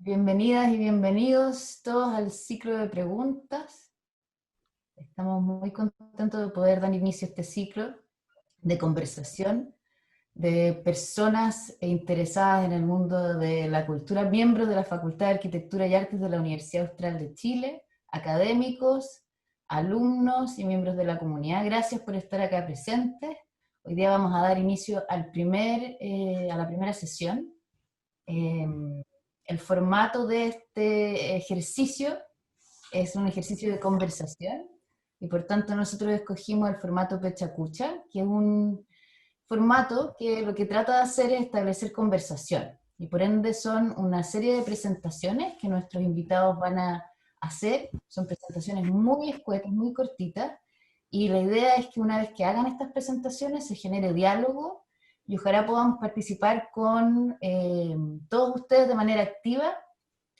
Bienvenidas y bienvenidos todos al ciclo de preguntas. Estamos muy contentos de poder dar inicio a este ciclo de conversación de personas interesadas en el mundo de la cultura, miembros de la Facultad de Arquitectura y Artes de la Universidad Austral de Chile, académicos, alumnos y miembros de la comunidad. Gracias por estar acá presentes. Hoy día vamos a dar inicio a la primera sesión. El formato de este ejercicio es un ejercicio de conversación y por tanto nosotros escogimos el formato Pechacucha, que es un formato que lo que trata de hacer es establecer conversación y por ende son una serie de presentaciones que nuestros invitados van a hacer, son presentaciones muy escuetas, muy cortitas, y la idea es que una vez que hagan estas presentaciones se genere diálogo y ojalá podamos participar con todos ustedes de manera activa,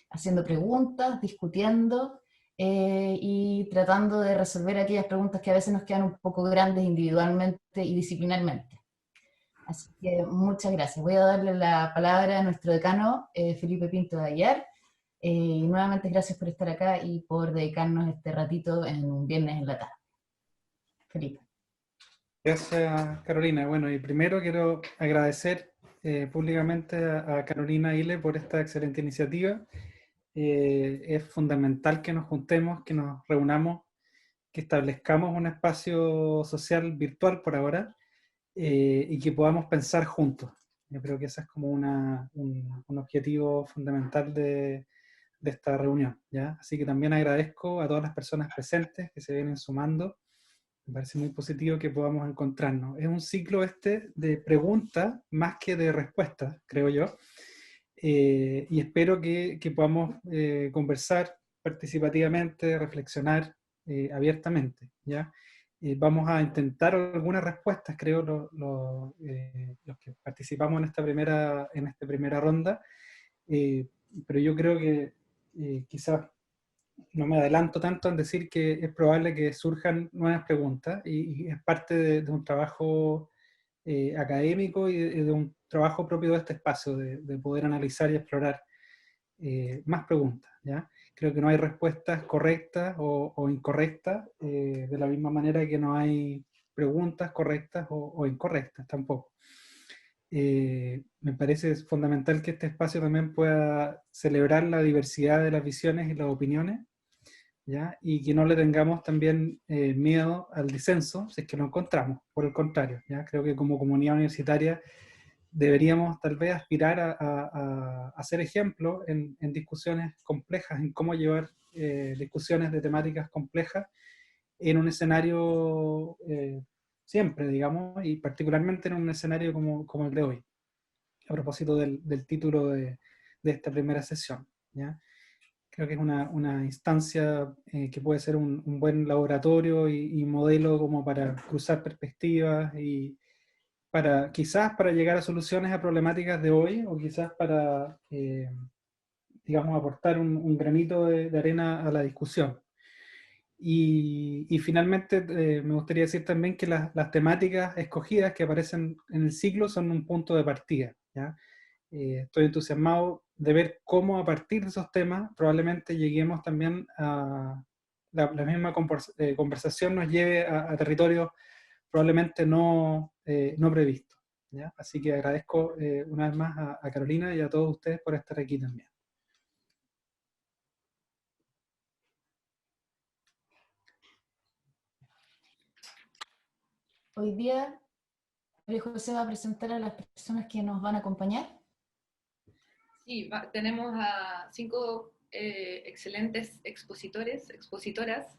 haciendo preguntas, discutiendo y tratando de resolver aquellas preguntas que a veces nos quedan un poco grandes individualmente y disciplinarmente. Así que muchas gracias. Voy a darle la palabra a nuestro decano, Felipe Pinto de Ayar. Y nuevamente gracias por estar acá y por dedicarnos este ratito en un viernes en la tarde. Felipe. Gracias, Carolina. Bueno, y primero quiero agradecer públicamente a Carolina Ile por esta excelente iniciativa. Es fundamental que nos juntemos, que nos reunamos, que establezcamos un espacio social virtual por ahora y que podamos pensar juntos. Yo creo que ese es como un objetivo fundamental de esta reunión, ¿ya? Así que también agradezco a todas las personas presentes que se vienen sumando. Me parece muy positivo que podamos encontrarnos. Es un ciclo de preguntas más que de respuestas, creo yo. Y espero que podamos conversar participativamente, reflexionar abiertamente, ¿ya? Vamos a intentar algunas respuestas, creo, los que participamos en esta primera ronda, pero yo creo que quizás no me adelanto tanto en decir que es probable que surjan nuevas preguntas y es parte de un trabajo académico y de un trabajo propio de este espacio, de poder analizar y explorar más preguntas, ¿ya? Creo que no hay respuestas correctas o incorrectas, de la misma manera que no hay preguntas correctas o incorrectas tampoco. Me parece fundamental que este espacio también pueda celebrar la diversidad de las visiones y las opiniones, ¿ya? Y que no le tengamos también miedo al disenso si es que lo encontramos, por el contrario, ¿ya? Creo que como comunidad universitaria deberíamos tal vez aspirar a ser ejemplo en discusiones complejas, en cómo llevar discusiones de temáticas complejas en un escenario siempre, digamos, y particularmente en un escenario como el de hoy, a propósito del título de esta primera sesión, ¿ya? Creo que es una instancia que puede ser un buen laboratorio y modelo como para cruzar perspectivas y quizás para llegar a soluciones a problemáticas de hoy o quizás para, digamos, aportar un granito de arena a la discusión. Y finalmente me gustaría decir también que las temáticas escogidas que aparecen en el ciclo son un punto de partida, ¿ya? Estoy entusiasmado de ver cómo a partir de esos temas probablemente lleguemos también a la misma conversación nos lleve a territorios probablemente no previstos, ¿ya? Así que agradezco una vez más a Carolina y a todos ustedes por estar aquí también. Hoy día María José va a presentar a las personas que nos van a acompañar. Sí, tenemos a 5 excelentes expositoras.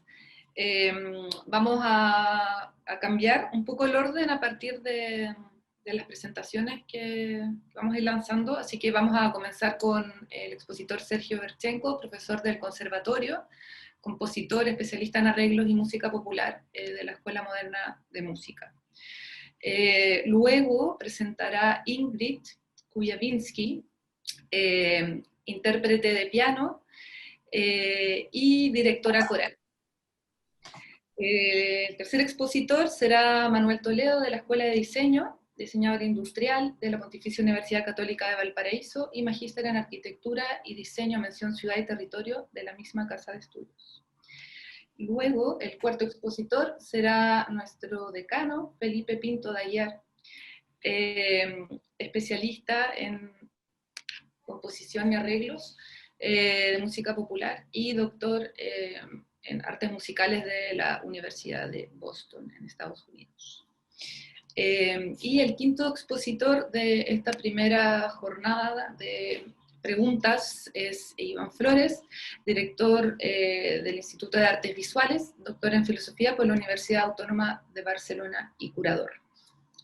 Vamos a cambiar un poco el orden a partir de las presentaciones que vamos a ir lanzando, así que vamos a comenzar con el expositor Sergio Berchenko, profesor del Conservatorio, compositor, especialista en arreglos y música popular de la Escuela Moderna de Música. Luego presentará Ingrid Kujavinsky, intérprete de piano y directora coral. El tercer expositor será Manuel Toledo de la Escuela de Diseño, diseñadora industrial de la Pontificia Universidad Católica de Valparaíso y magíster en Arquitectura y Diseño, mención Ciudad y Territorio de la misma Casa de Estudios. Luego, el cuarto expositor será nuestro decano, Felipe Pinto Dayar, especialista en composición y arreglos de música popular y doctor en artes musicales de la Universidad de Boston, en Estados Unidos. Y el quinto expositor de esta primera jornada de preguntas es Iván Flores, director del Instituto de Artes Visuales, doctor en Filosofía por la Universidad Autónoma de Barcelona y curador.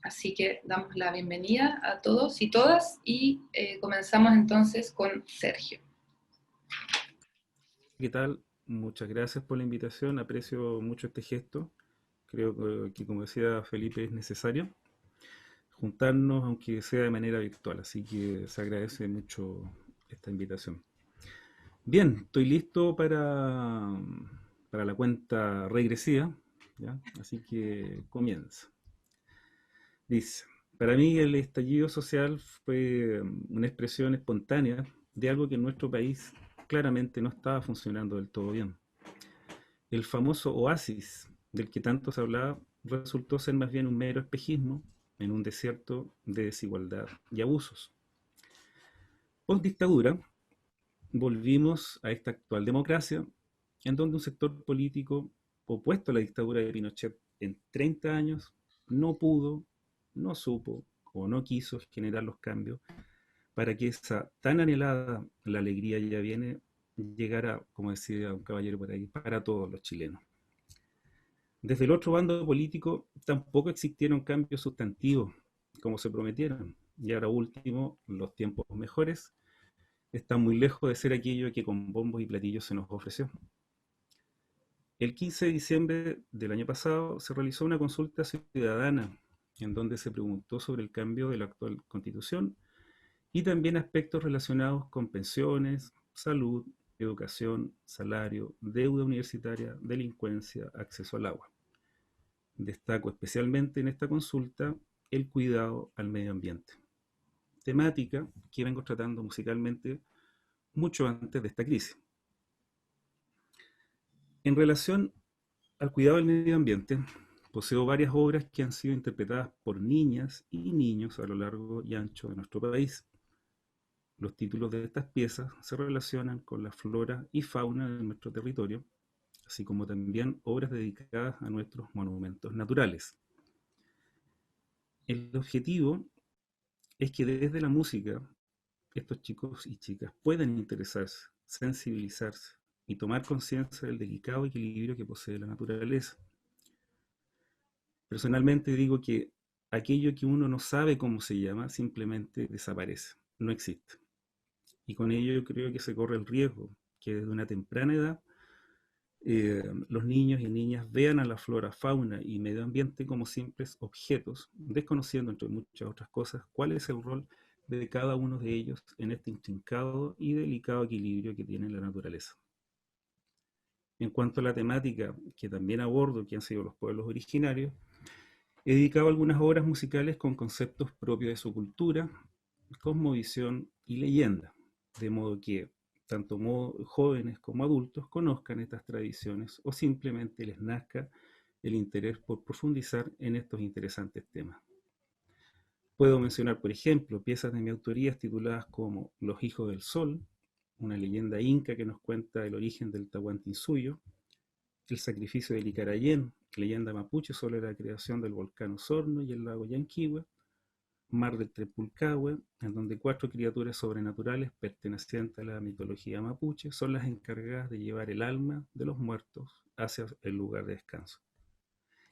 Así que damos la bienvenida a todos y todas y comenzamos entonces con Sergio. ¿Qué tal? Muchas gracias por la invitación, aprecio mucho este gesto. Creo que, como decía Felipe, es necesario juntarnos, aunque sea de manera virtual, así que se agradece mucho esta invitación. Bien, estoy listo para la cuenta regresiva, ¿ya? Así que comienza. Dice, para mí el estallido social fue una expresión espontánea de algo que en nuestro país claramente no estaba funcionando del todo bien. El famoso oasis del que tanto se hablaba resultó ser más bien un mero espejismo en un desierto de desigualdad y abusos. Post dictadura, volvimos a esta actual democracia, en donde un sector político opuesto a la dictadura de Pinochet en 30 años no pudo, no supo o no quiso generar los cambios para que esa tan anhelada la alegría ya viene llegara, como decía un caballero por ahí, para todos los chilenos. Desde el otro bando político tampoco existieron cambios sustantivos como se prometieron, y ahora último, los tiempos mejores están muy lejos de ser aquello que con bombos y platillos se nos ofreció. El 15 de diciembre del año pasado se realizó una consulta ciudadana en donde se preguntó sobre el cambio de la actual constitución y también aspectos relacionados con pensiones, salud, educación, salario, deuda universitaria, delincuencia, acceso al agua. Destaco especialmente en esta consulta el cuidado al medio ambiente, temática que vengo tratando musicalmente mucho antes de esta crisis. En relación al cuidado del medio ambiente, poseo varias obras que han sido interpretadas por niñas y niños a lo largo y ancho de nuestro país. Los títulos de estas piezas se relacionan con la flora y fauna de nuestro territorio, así como también obras dedicadas a nuestros monumentos naturales. El objetivo es que desde la música estos chicos y chicas puedan interesarse, sensibilizarse y tomar conciencia del delicado equilibrio que posee la naturaleza. Personalmente digo que aquello que uno no sabe cómo se llama simplemente desaparece, no existe. Y con ello yo creo que se corre el riesgo que desde una temprana edad los niños y niñas vean a la flora, fauna y medio ambiente como simples objetos, desconociendo entre muchas otras cosas cuál es el rol de cada uno de ellos en este intrincado y delicado equilibrio que tiene la naturaleza. En cuanto a la temática que también abordo, que han sido los pueblos originarios, he dedicado algunas obras musicales con conceptos propios de su cultura, cosmovisión y leyenda, de modo que tanto jóvenes como adultos conozcan estas tradiciones o simplemente les nazca el interés por profundizar en estos interesantes temas. Puedo mencionar, por ejemplo, piezas de mi autoría tituladas como Los Hijos del Sol, una leyenda inca que nos cuenta el origen del Tahuantinsuyo, El Sacrificio del Icarayén, leyenda mapuche sobre la creación del volcán Osorno y el lago Yanquihue, Mar del Trepulcahue, en donde 4 criaturas sobrenaturales pertenecientes a la mitología mapuche son las encargadas de llevar el alma de los muertos hacia el lugar de descanso.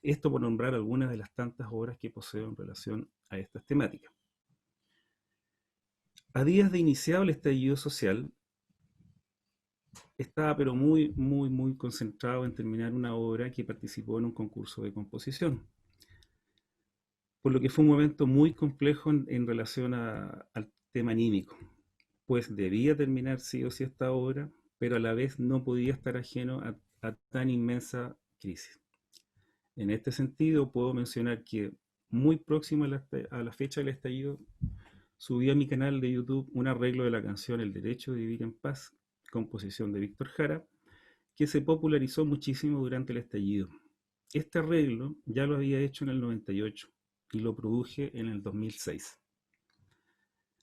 Esto por nombrar algunas de las tantas obras que poseo en relación a estas temáticas. A días de iniciado el estallido social, estaba pero muy concentrado en terminar una obra que participó en un concurso de composición. Por lo que fue un momento muy complejo en relación al tema anímico, pues debía terminar sí o sí esta obra, pero a la vez no podía estar ajeno a tan inmensa crisis. En este sentido, puedo mencionar que muy próximo a la fecha del estallido, subí a mi canal de YouTube un arreglo de la canción El Derecho de Vivir en Paz, composición de Víctor Jara, que se popularizó muchísimo durante el estallido. Este arreglo ya lo había hecho en el 98 y lo produje en el 2006.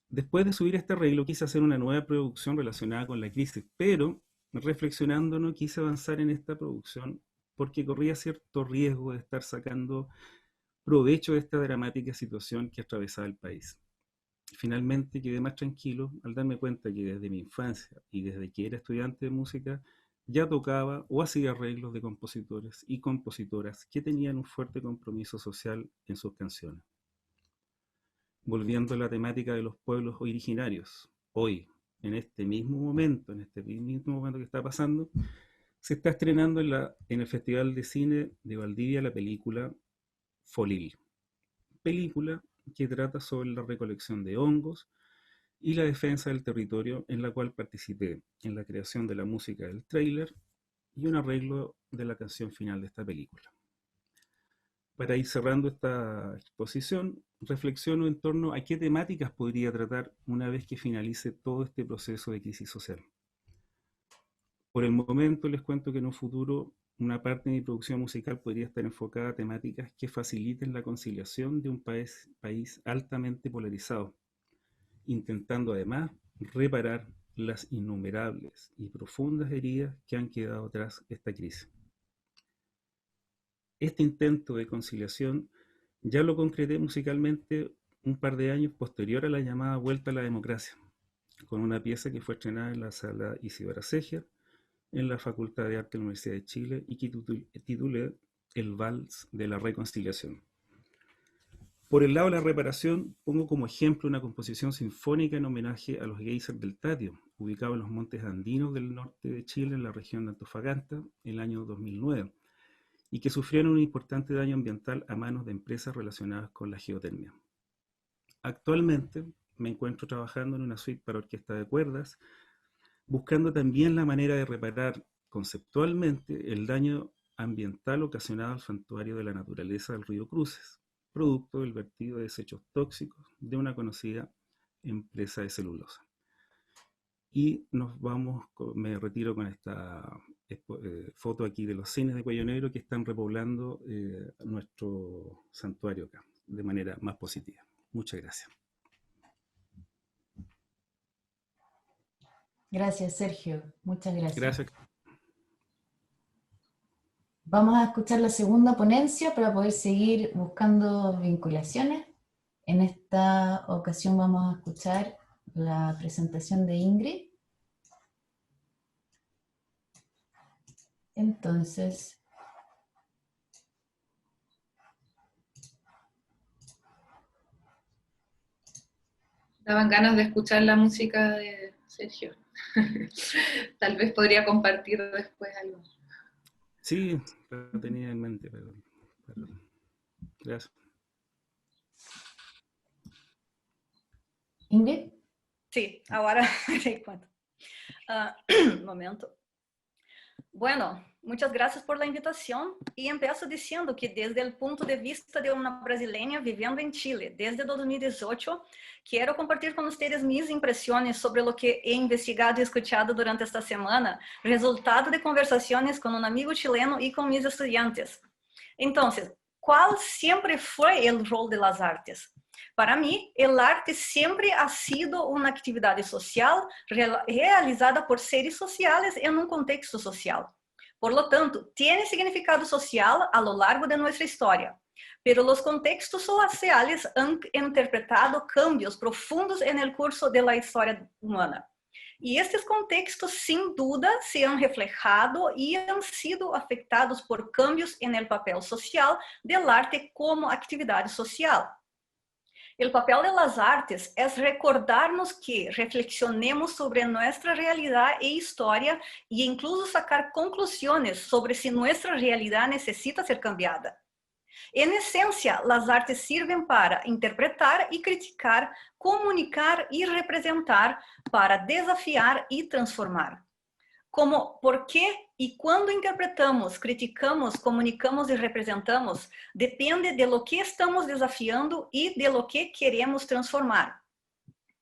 Después de subir este arreglo quise hacer una nueva producción relacionada con la crisis, pero reflexionando no quise avanzar en esta producción porque corría cierto riesgo de estar sacando provecho de esta dramática situación que atravesaba el país. Finalmente quedé más tranquilo al darme cuenta que desde mi infancia y desde que era estudiante de música ya tocaba o hacía arreglos de compositores y compositoras que tenían un fuerte compromiso social en sus canciones. Volviendo a la temática de los pueblos originarios, hoy, en este mismo momento que está pasando, se está estrenando en el Festival de Cine de Valdivia la película Folil, película que trata sobre la recolección de hongos y la defensa del territorio, en la cual participé en la creación de la música del tráiler y un arreglo de la canción final de esta película. Para ir cerrando esta exposición, reflexiono en torno a qué temáticas podría tratar una vez que finalice todo este proceso de crisis social. Por el momento les cuento que en un futuro una parte de mi producción musical podría estar enfocada a temáticas que faciliten la conciliación de un país altamente polarizado, intentando además reparar las innumerables y profundas heridas que han quedado tras esta crisis. Este intento de conciliación ya lo concreté musicalmente un par de años posterior a la llamada Vuelta a la Democracia, con una pieza que fue estrenada en la Sala Isidora Seger, en la Facultad de Arte de la Universidad de Chile y que titulé El Vals de la Reconciliación. Por el lado de la reparación, pongo como ejemplo una composición sinfónica en homenaje a los geysers del Tatio, ubicado en los montes andinos del norte de Chile, en la región de Antofagasta, en el año 2009, y que sufrieron un importante daño ambiental a manos de empresas relacionadas con la geotermia. Actualmente me encuentro trabajando en una suite para orquesta de cuerdas, buscando también la manera de reparar conceptualmente el daño ambiental ocasionado al santuario de la naturaleza del río Cruces, producto del vertido de desechos tóxicos de una conocida empresa de celulosa. Y me retiro con esta foto aquí de los cines de Cuello Negro que están repoblando nuestro santuario acá de manera más positiva. Muchas gracias. Gracias, Sergio. Muchas gracias. Gracias. Vamos a escuchar la segunda ponencia para poder seguir buscando vinculaciones. En esta ocasión vamos a escuchar la presentación de Ingrid. Entonces, daban ganas de escuchar la música de Sergio. Tal vez podría compartir después algo. Sí, lo tenía en mente, pero gracias. Ingrid. Sí, ahora me doy cuenta. Un momento. Bueno, muchas gracias por la invitación y empiezo diciendo que desde el punto de vista de una brasileña viviendo en Chile desde 2018, quiero compartir con ustedes mis impresiones sobre lo que he investigado y escuchado durante esta semana, resultado de conversaciones con un amigo chileno y con mis estudiantes. Entonces, ¿cuál siempre fue el rol de las artes? Para mí, el arte siempre ha sido una actividad social realizada por seres sociales en un contexto social. Por lo tanto, tiene significado social a lo largo de nuestra historia. Pero los contextos sociales han interpretado cambios profundos en el curso de la historia humana. Y estos contextos, sin duda, se han reflejado y han sido afectados por cambios en el papel social del arte como actividad social. El papel de las artes es recordarnos que reflexionemos sobre nuestra realidad e historia e incluso sacar conclusiones sobre si nuestra realidad necesita ser cambiada. En esencia, las artes sirven para interpretar y criticar, comunicar y representar, para desafiar y transformar. como por qué y cuándo interpretamos, criticamos, comunicamos y representamos, depende de lo que estamos desafiando y de lo que queremos transformar.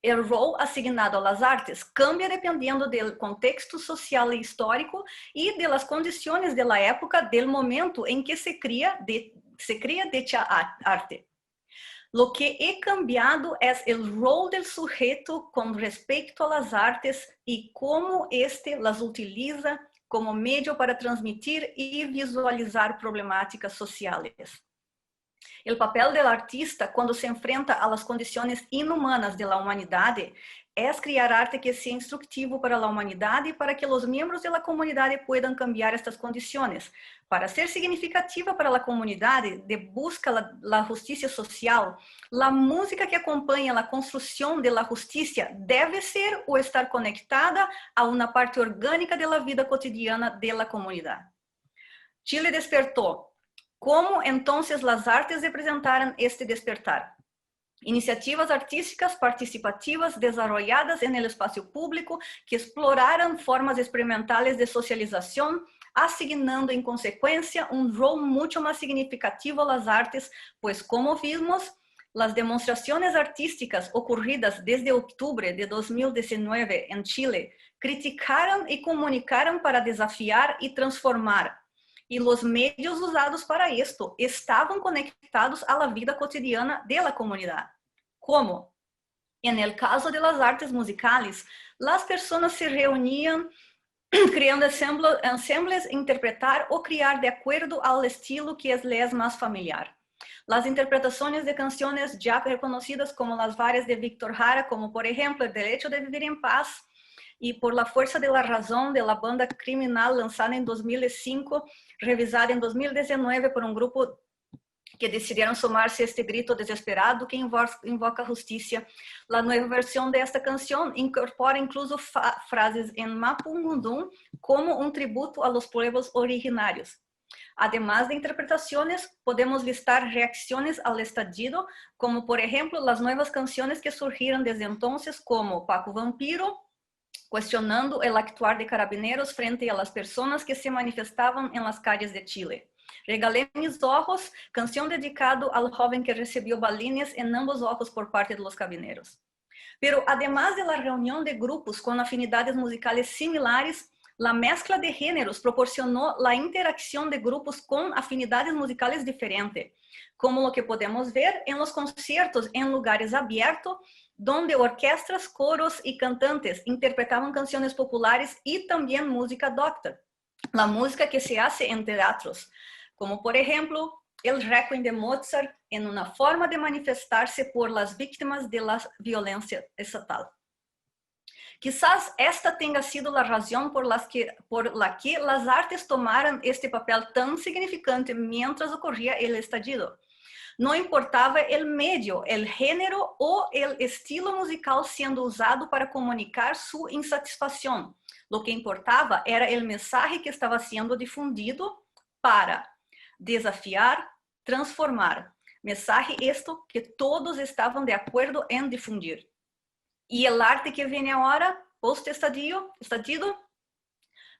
El rol asignado a las artes cambia dependiendo del contexto social e histórico y de las condiciones de la época del momento en que se cría dicha arte. Lo que he cambiado es el rol del sujeto con respecto a las artes y cómo éste las utiliza como medio para transmitir y visualizar problemáticas sociales. El papel del artista cuando se enfrenta a las condiciones inhumanas de la humanidad es crear arte que sea instructivo para la humanidad y para que los miembros de la comunidad puedan cambiar estas condiciones. Para ser significativa para la comunidad de busca la justicia social, la música que acompaña la construcción de la justicia debe ser o estar conectada a una parte orgánica de la vida cotidiana de la comunidad. Chile despertó. ¿Cómo entonces las artes representaron este despertar? Iniciativas artísticas participativas desarrolladas en el espacio público que exploraron formas experimentales de socialización, asignando en consecuencia un rol mucho más significativo a las artes, pues como vimos, las demostraciones artísticas ocurridas desde octubre de 2019 en Chile criticaron y comunicaron para desafiar y transformar. Y los medios usados para esto estaban conectados a la vida cotidiana de la comunidad. ¿Cómo? En el caso de las artes musicales, las personas se reunían creando ensembles, interpretar o crear de acuerdo al estilo que les es más familiar. Las interpretaciones de canciones ya reconocidas como las varias de Víctor Jara, como por ejemplo El Derecho de Vivir en Paz, y Por la Fuerza de la Razón, de la banda Criminal, lanzada en 2005, revisada en 2019 por un grupo que decidieron sumarse a este grito desesperado que invoca justicia. La nueva versión de esta canción incorpora incluso frases en mapudungun como un tributo a los pueblos originarios. Además de interpretaciones, podemos listar reacciones al estallido, como por ejemplo las nuevas canciones que surgieron desde entonces, como Paco Vampiro, cuestionando el actuar de carabineros frente a las personas que se manifestaban en las calles de Chile. Regalé mis ojos, canción dedicada al joven que recibió balines en ambos ojos por parte de los carabineros. Pero además de la reunión de grupos con afinidades musicales similares, la mezcla de géneros proporcionó la interacción de grupos con afinidades musicales diferentes, como lo que podemos ver en los conciertos en lugares abiertos, donde orquestas, coros y cantantes interpretaban canciones populares y también música docta, la música que se hace en teatros, como por ejemplo el Requiem de Mozart, en una forma de manifestarse por las víctimas de la violencia estatal. Quizás esta tenga sido la razón por la que las artes tomaron este papel tan significante mientras ocurría el estallido. No importaba el medio, el género o el estilo musical siendo usado para comunicar su insatisfacción. Lo que importaba era el mensaje que estaba siendo difundido para desafiar, transformar. Mensaje esto que todos estaban de acuerdo en difundir. Y el arte que viene ahora, post-estallido,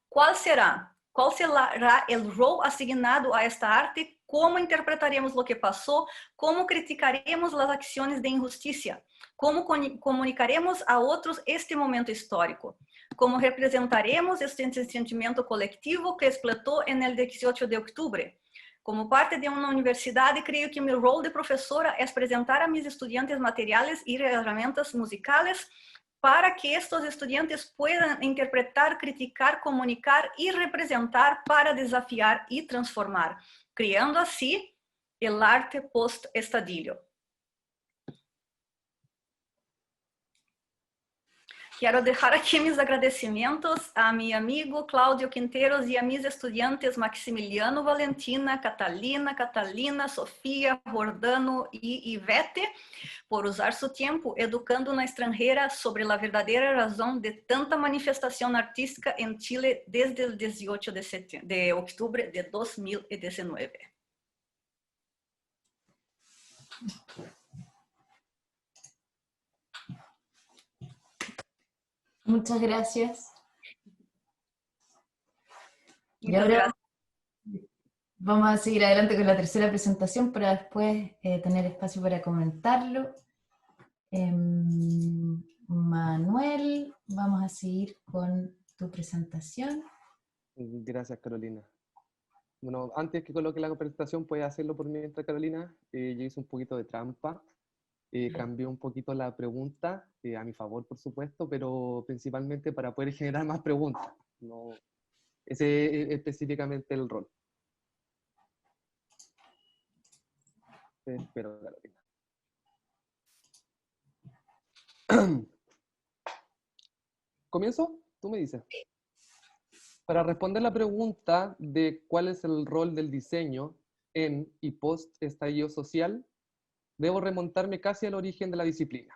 ¿cuál será? ¿Cuál será el rol asignado a esta arte? ¿Cómo interpretaremos lo que pasó? ¿Cómo criticaremos las acciones de injusticia? ¿Cómo comunicaremos a otros este momento histórico? ¿Cómo representaremos este sentimiento colectivo que explotó en el 18 de octubre? Como parte de una universidad, creo que mi rol de profesora es presentar a mis estudiantes materiales y herramientas musicales para que estos estudiantes puedan interpretar, criticar, comunicar y representar para desafiar y transformar, creando así el arte post-estadillo. Quiero dejar aquí mis agradecimientos a mi amigo Claudio Quinteros y a mis estudiantes Maximiliano, Valentina, Catalina, Sofía, Jordano y Ivete por usar su tiempo educando una extranjera sobre la verdadera razón de tanta manifestación artística en Chile desde el 18 de octubre de 2019. Muchas gracias. Y Muchas ahora gracias. vamos a seguir adelante con la tercera presentación para después tener espacio para comentarlo. Manuel, vamos a seguir con tu presentación. Gracias, Carolina. Bueno, antes que coloque la presentación, puedes hacerlo por mientras, Carolina. Yo hice un poquito de trampa. Cambié un poquito la pregunta, a mi favor, por supuesto, pero principalmente para poder generar más preguntas. No, ese es específicamente el rol. Te espero, Carolina. ¿Comienzo? Tú me dices. Para responder la pregunta de cuál es el rol del diseño en y post estallido social, debo remontarme casi al origen de la disciplina,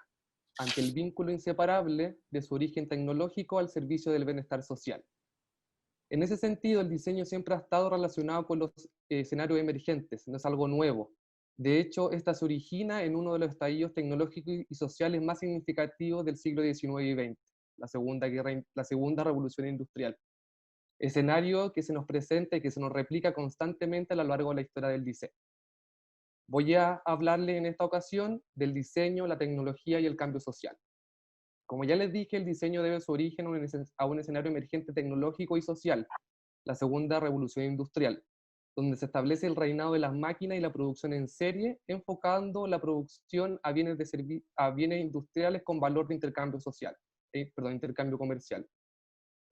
ante el vínculo inseparable de su origen tecnológico al servicio del bienestar social. En ese sentido, el diseño siempre ha estado relacionado con los escenarios emergentes, no es algo nuevo. De hecho, esta se origina en uno de los estallidos tecnológicos y sociales más significativos del siglo XIX y XX, la segunda revolución industrial. Escenario que se nos presenta y que se nos replica constantemente a lo largo de la historia del diseño. Voy a hablarle en esta ocasión del diseño, la tecnología y el cambio social. Como ya les dije, el diseño debe su origen a un escenario emergente tecnológico y social, la segunda revolución industrial, donde se establece el reinado de las máquinas y la producción en serie, enfocando la producción a bienes industriales con valor de intercambio social, intercambio comercial.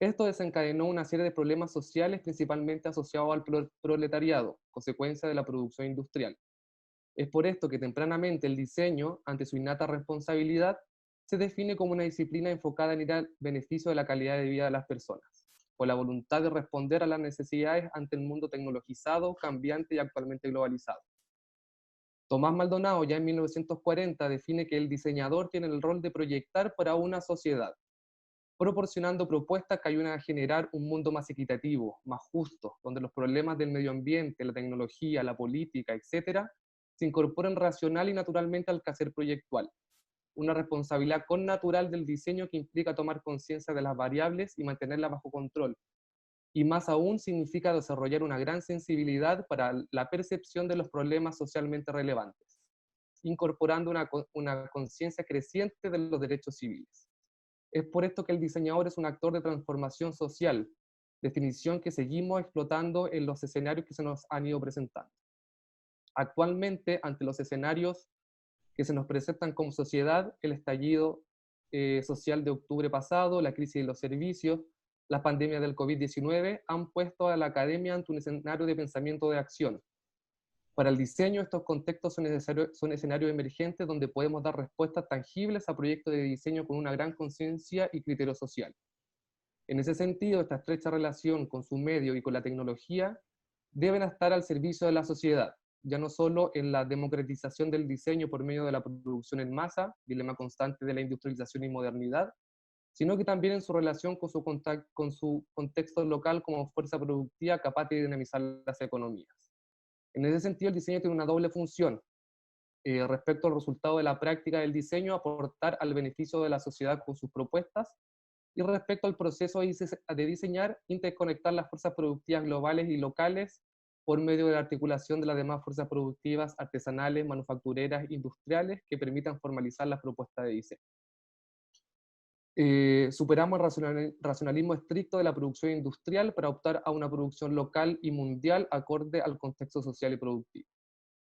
Esto desencadenó una serie de problemas sociales principalmente asociados al proletariado, consecuencia de la producción industrial. Es por esto que tempranamente el diseño, ante su innata responsabilidad, se define como una disciplina enfocada en ir al beneficio de la calidad de vida de las personas, con la voluntad de responder a las necesidades ante el mundo tecnologizado, cambiante y actualmente globalizado. Tomás Maldonado, ya en 1940, define que el diseñador tiene el rol de proyectar para una sociedad, proporcionando propuestas que ayudan a generar un mundo más equitativo, más justo, donde los problemas del medio ambiente, la tecnología, la política, etcétera, se incorporen racional y naturalmente al quehacer proyectual. Una responsabilidad connatural del diseño que implica tomar conciencia de las variables y mantenerlas bajo control. Y más aún significa desarrollar una gran sensibilidad para la percepción de los problemas socialmente relevantes, incorporando una conciencia creciente de los derechos civiles. Es por esto que el diseñador es un actor de transformación social, definición que seguimos explotando en los escenarios que se nos han ido presentando. Actualmente, ante los escenarios que se nos presentan como sociedad, el estallido social de octubre pasado, la crisis de los servicios, la pandemia del COVID-19 han puesto a la academia ante un escenario de pensamiento de acción. Para el diseño, estos contextos son escenarios emergentes donde podemos dar respuestas tangibles a proyectos de diseño con una gran conciencia y criterio social. En ese sentido, esta estrecha relación con su medio y con la tecnología deben estar al servicio de la sociedad, ya no solo en la democratización del diseño por medio de la producción en masa, dilema constante de la industrialización y modernidad, sino que también en su relación con su contexto local como fuerza productiva capaz de dinamizar las economías. En ese sentido, el diseño tiene una doble función. Respecto al resultado de la práctica del diseño, aportar al beneficio de la sociedad con sus propuestas, y respecto al proceso de diseñar, interconectar las fuerzas productivas globales y locales por medio de la articulación de las demás fuerzas productivas artesanales, manufactureras, industriales, que permitan formalizar las propuestas de diseño. Superamos el racionalismo estricto de la producción industrial para optar a una producción local y mundial acorde al contexto social y productivo.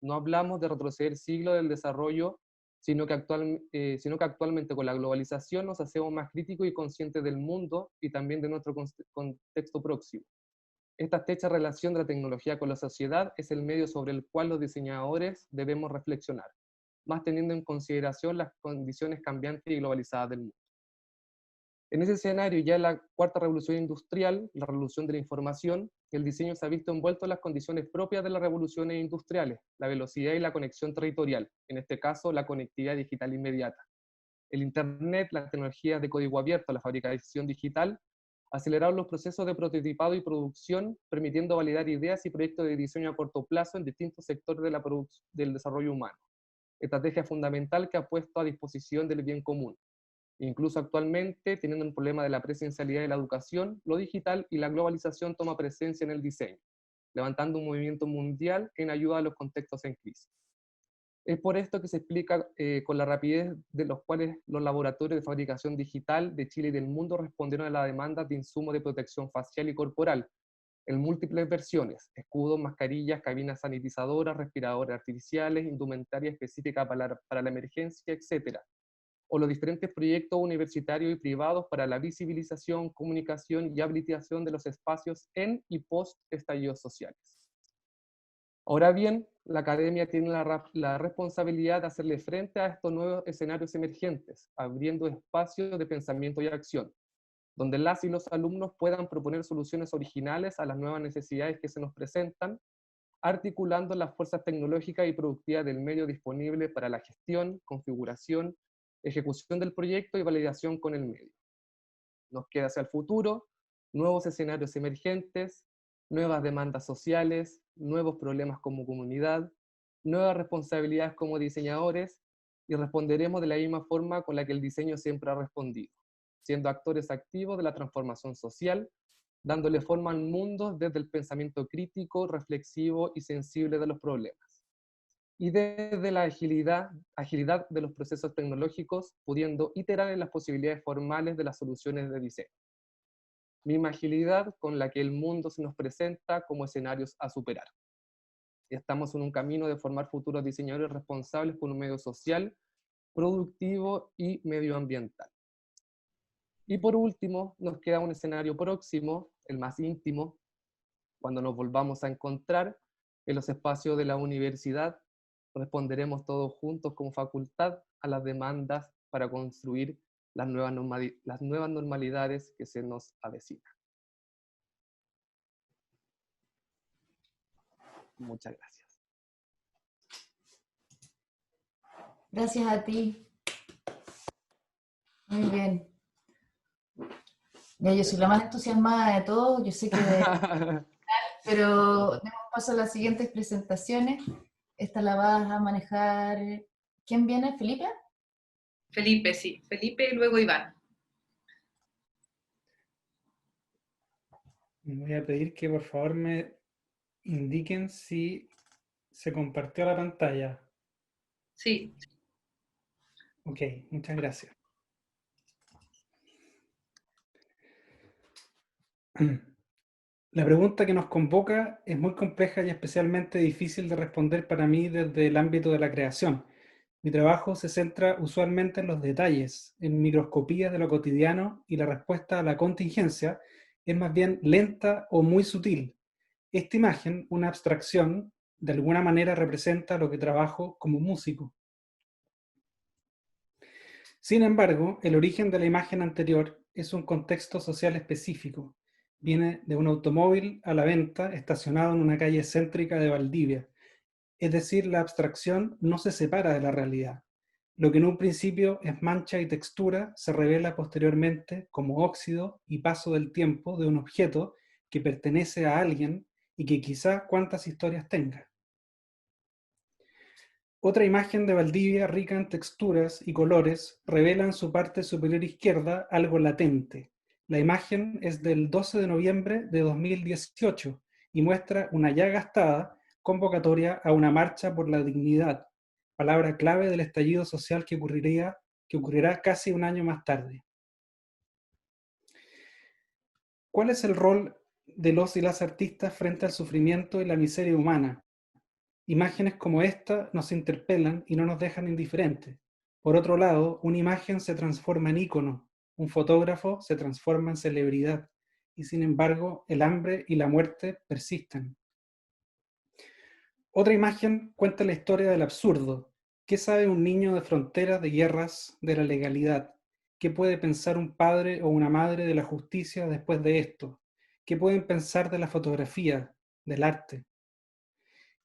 No hablamos de retroceder siglos del desarrollo, sino que actualmente con la globalización nos hacemos más críticos y conscientes del mundo y también de nuestro contexto próximo. Esta estrecha relación de la tecnología con la sociedad es el medio sobre el cual los diseñadores debemos reflexionar, más teniendo en consideración las condiciones cambiantes y globalizadas del mundo. En ese escenario, ya en la cuarta revolución industrial, la revolución de la información, el diseño se ha visto envuelto en las condiciones propias de las revoluciones industriales, la velocidad y la conexión territorial, en este caso la conectividad digital inmediata. El Internet, las tecnologías de código abierto, la fabricación digital, aceleraron los procesos de prototipado y producción, permitiendo validar ideas y proyectos de diseño a corto plazo en distintos sectores del desarrollo humano. Estrategia fundamental que ha puesto a disposición del bien común. Incluso actualmente, teniendo un problema de la presencialidad de la educación, lo digital y la globalización toma presencia en el diseño, levantando un movimiento mundial en ayuda a los contextos en crisis. Es por esto que se explica con la rapidez de los cuales los laboratorios de fabricación digital de Chile y del mundo respondieron a la demanda de insumos de protección facial y corporal, en múltiples versiones: escudos, mascarillas, cabinas sanitizadoras, respiradores artificiales, indumentaria específica para la emergencia, etc. O los diferentes proyectos universitarios y privados para la visibilización, comunicación y habilitación de los espacios en y post estallidos sociales. Ahora bien, la academia tiene la responsabilidad de hacerle frente a estos nuevos escenarios emergentes, abriendo espacios de pensamiento y acción, donde las y los alumnos puedan proponer soluciones originales a las nuevas necesidades que se nos presentan, articulando las fuerzas tecnológicas y productivas del medio disponible para la gestión, configuración, ejecución del proyecto y validación con el medio. Nos queda hacia el futuro, nuevos escenarios emergentes, nuevas demandas sociales, nuevos problemas como comunidad, nuevas responsabilidades como diseñadores, y responderemos de la misma forma con la que el diseño siempre ha respondido, siendo actores activos de la transformación social, dándole forma al mundo desde el pensamiento crítico, reflexivo y sensible de los problemas, y desde la agilidad de los procesos tecnológicos, pudiendo iterar en las posibilidades formales de las soluciones de diseño. Misma agilidad con la que el mundo se nos presenta como escenarios a superar. Estamos en un camino de formar futuros diseñadores responsables con un medio social, productivo y medioambiental. Y por último, nos queda un escenario próximo, el más íntimo, cuando nos volvamos a encontrar en los espacios de la universidad. Responderemos todos juntos como facultad a las demandas para construir las nuevas normalidades que se nos avecinan. Muchas gracias. Gracias a ti. Muy bien. Ya, yo soy la más entusiasmada de todos, yo sé que pero demos paso a las siguientes presentaciones. Esta la vas a manejar. ¿Quién viene? ¿Felipe? Felipe, sí. Felipe y luego Iván. Voy a pedir que por favor me indiquen si se compartió la pantalla. Sí. Ok, muchas gracias. La pregunta que nos convoca es muy compleja y especialmente difícil de responder para mí desde el ámbito de la creación. Mi trabajo se centra usualmente en los detalles, en microscopías de lo cotidiano, y la respuesta a la contingencia es más bien lenta o muy sutil. Esta imagen, una abstracción, de alguna manera representa lo que trabajo como músico. Sin embargo, el origen de la imagen anterior es un contexto social específico. Viene de un automóvil a la venta estacionado en una calle céntrica de Valdivia. Es decir, la abstracción no se separa de la realidad. Lo que en un principio es mancha y textura se revela posteriormente como óxido y paso del tiempo de un objeto que pertenece a alguien y que quizá cuántas historias tenga. Otra imagen de Valdivia rica en texturas y colores revela en su parte superior izquierda algo latente. La imagen es del 12 de noviembre de 2018 y muestra una ya gastada convocatoria a una marcha por la dignidad, palabra clave del estallido social que ocurrirá casi un año más tarde. ¿Cuál es el rol de los y las artistas frente al sufrimiento y la miseria humana? Imágenes como esta nos interpelan y no nos dejan indiferentes. Por otro lado, una imagen se transforma en ícono, un fotógrafo se transforma en celebridad, y sin embargo, el hambre y la muerte persisten. Otra imagen cuenta la historia del absurdo. ¿Qué sabe un niño de fronteras, de guerras, de la legalidad? ¿Qué puede pensar un padre o una madre de la justicia después de esto? ¿Qué pueden pensar de la fotografía, del arte?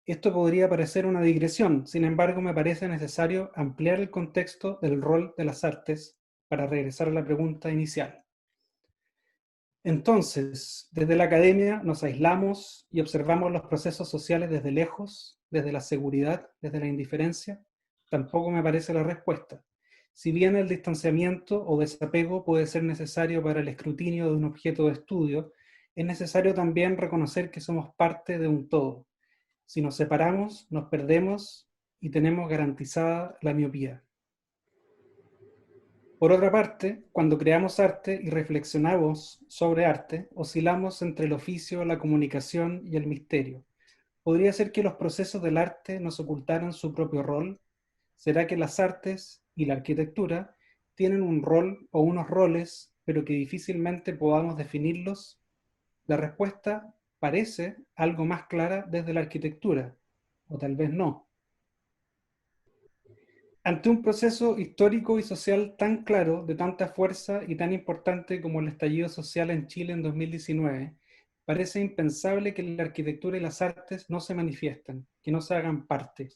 Esto podría parecer una digresión, sin embargo me parece necesario ampliar el contexto del rol de las artes para regresar a la pregunta inicial. Entonces, desde la academia nos aislamos y observamos los procesos sociales desde lejos, desde la seguridad, desde la indiferencia. Tampoco me parece la respuesta. Si bien el distanciamiento o desapego puede ser necesario para el escrutinio de un objeto de estudio, es necesario también reconocer que somos parte de un todo. Si nos separamos, nos perdemos y tenemos garantizada la miopía. Por otra parte, cuando creamos arte y reflexionamos sobre arte, oscilamos entre el oficio, la comunicación y el misterio. ¿Podría ser que los procesos del arte nos ocultaran su propio rol? ¿Será que las artes y la arquitectura tienen un rol o unos roles, pero que difícilmente podamos definirlos? La respuesta parece algo más clara desde la arquitectura, o tal vez no. Ante un proceso histórico y social tan claro, de tanta fuerza y tan importante como el estallido social en Chile en 2019, parece impensable que la arquitectura y las artes no se manifiesten, que no se hagan parte.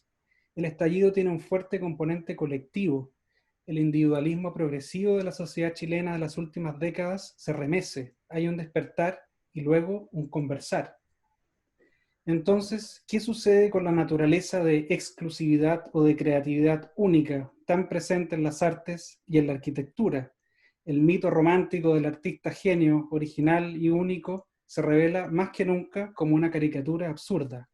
El estallido tiene un fuerte componente colectivo. El individualismo progresivo de la sociedad chilena de las últimas décadas se remece, hay un despertar y luego un conversar. Entonces, ¿qué sucede con la naturaleza de exclusividad o de creatividad única tan presente en las artes y en la arquitectura? El mito romántico del artista genio, original y único, se revela más que nunca como una caricatura absurda.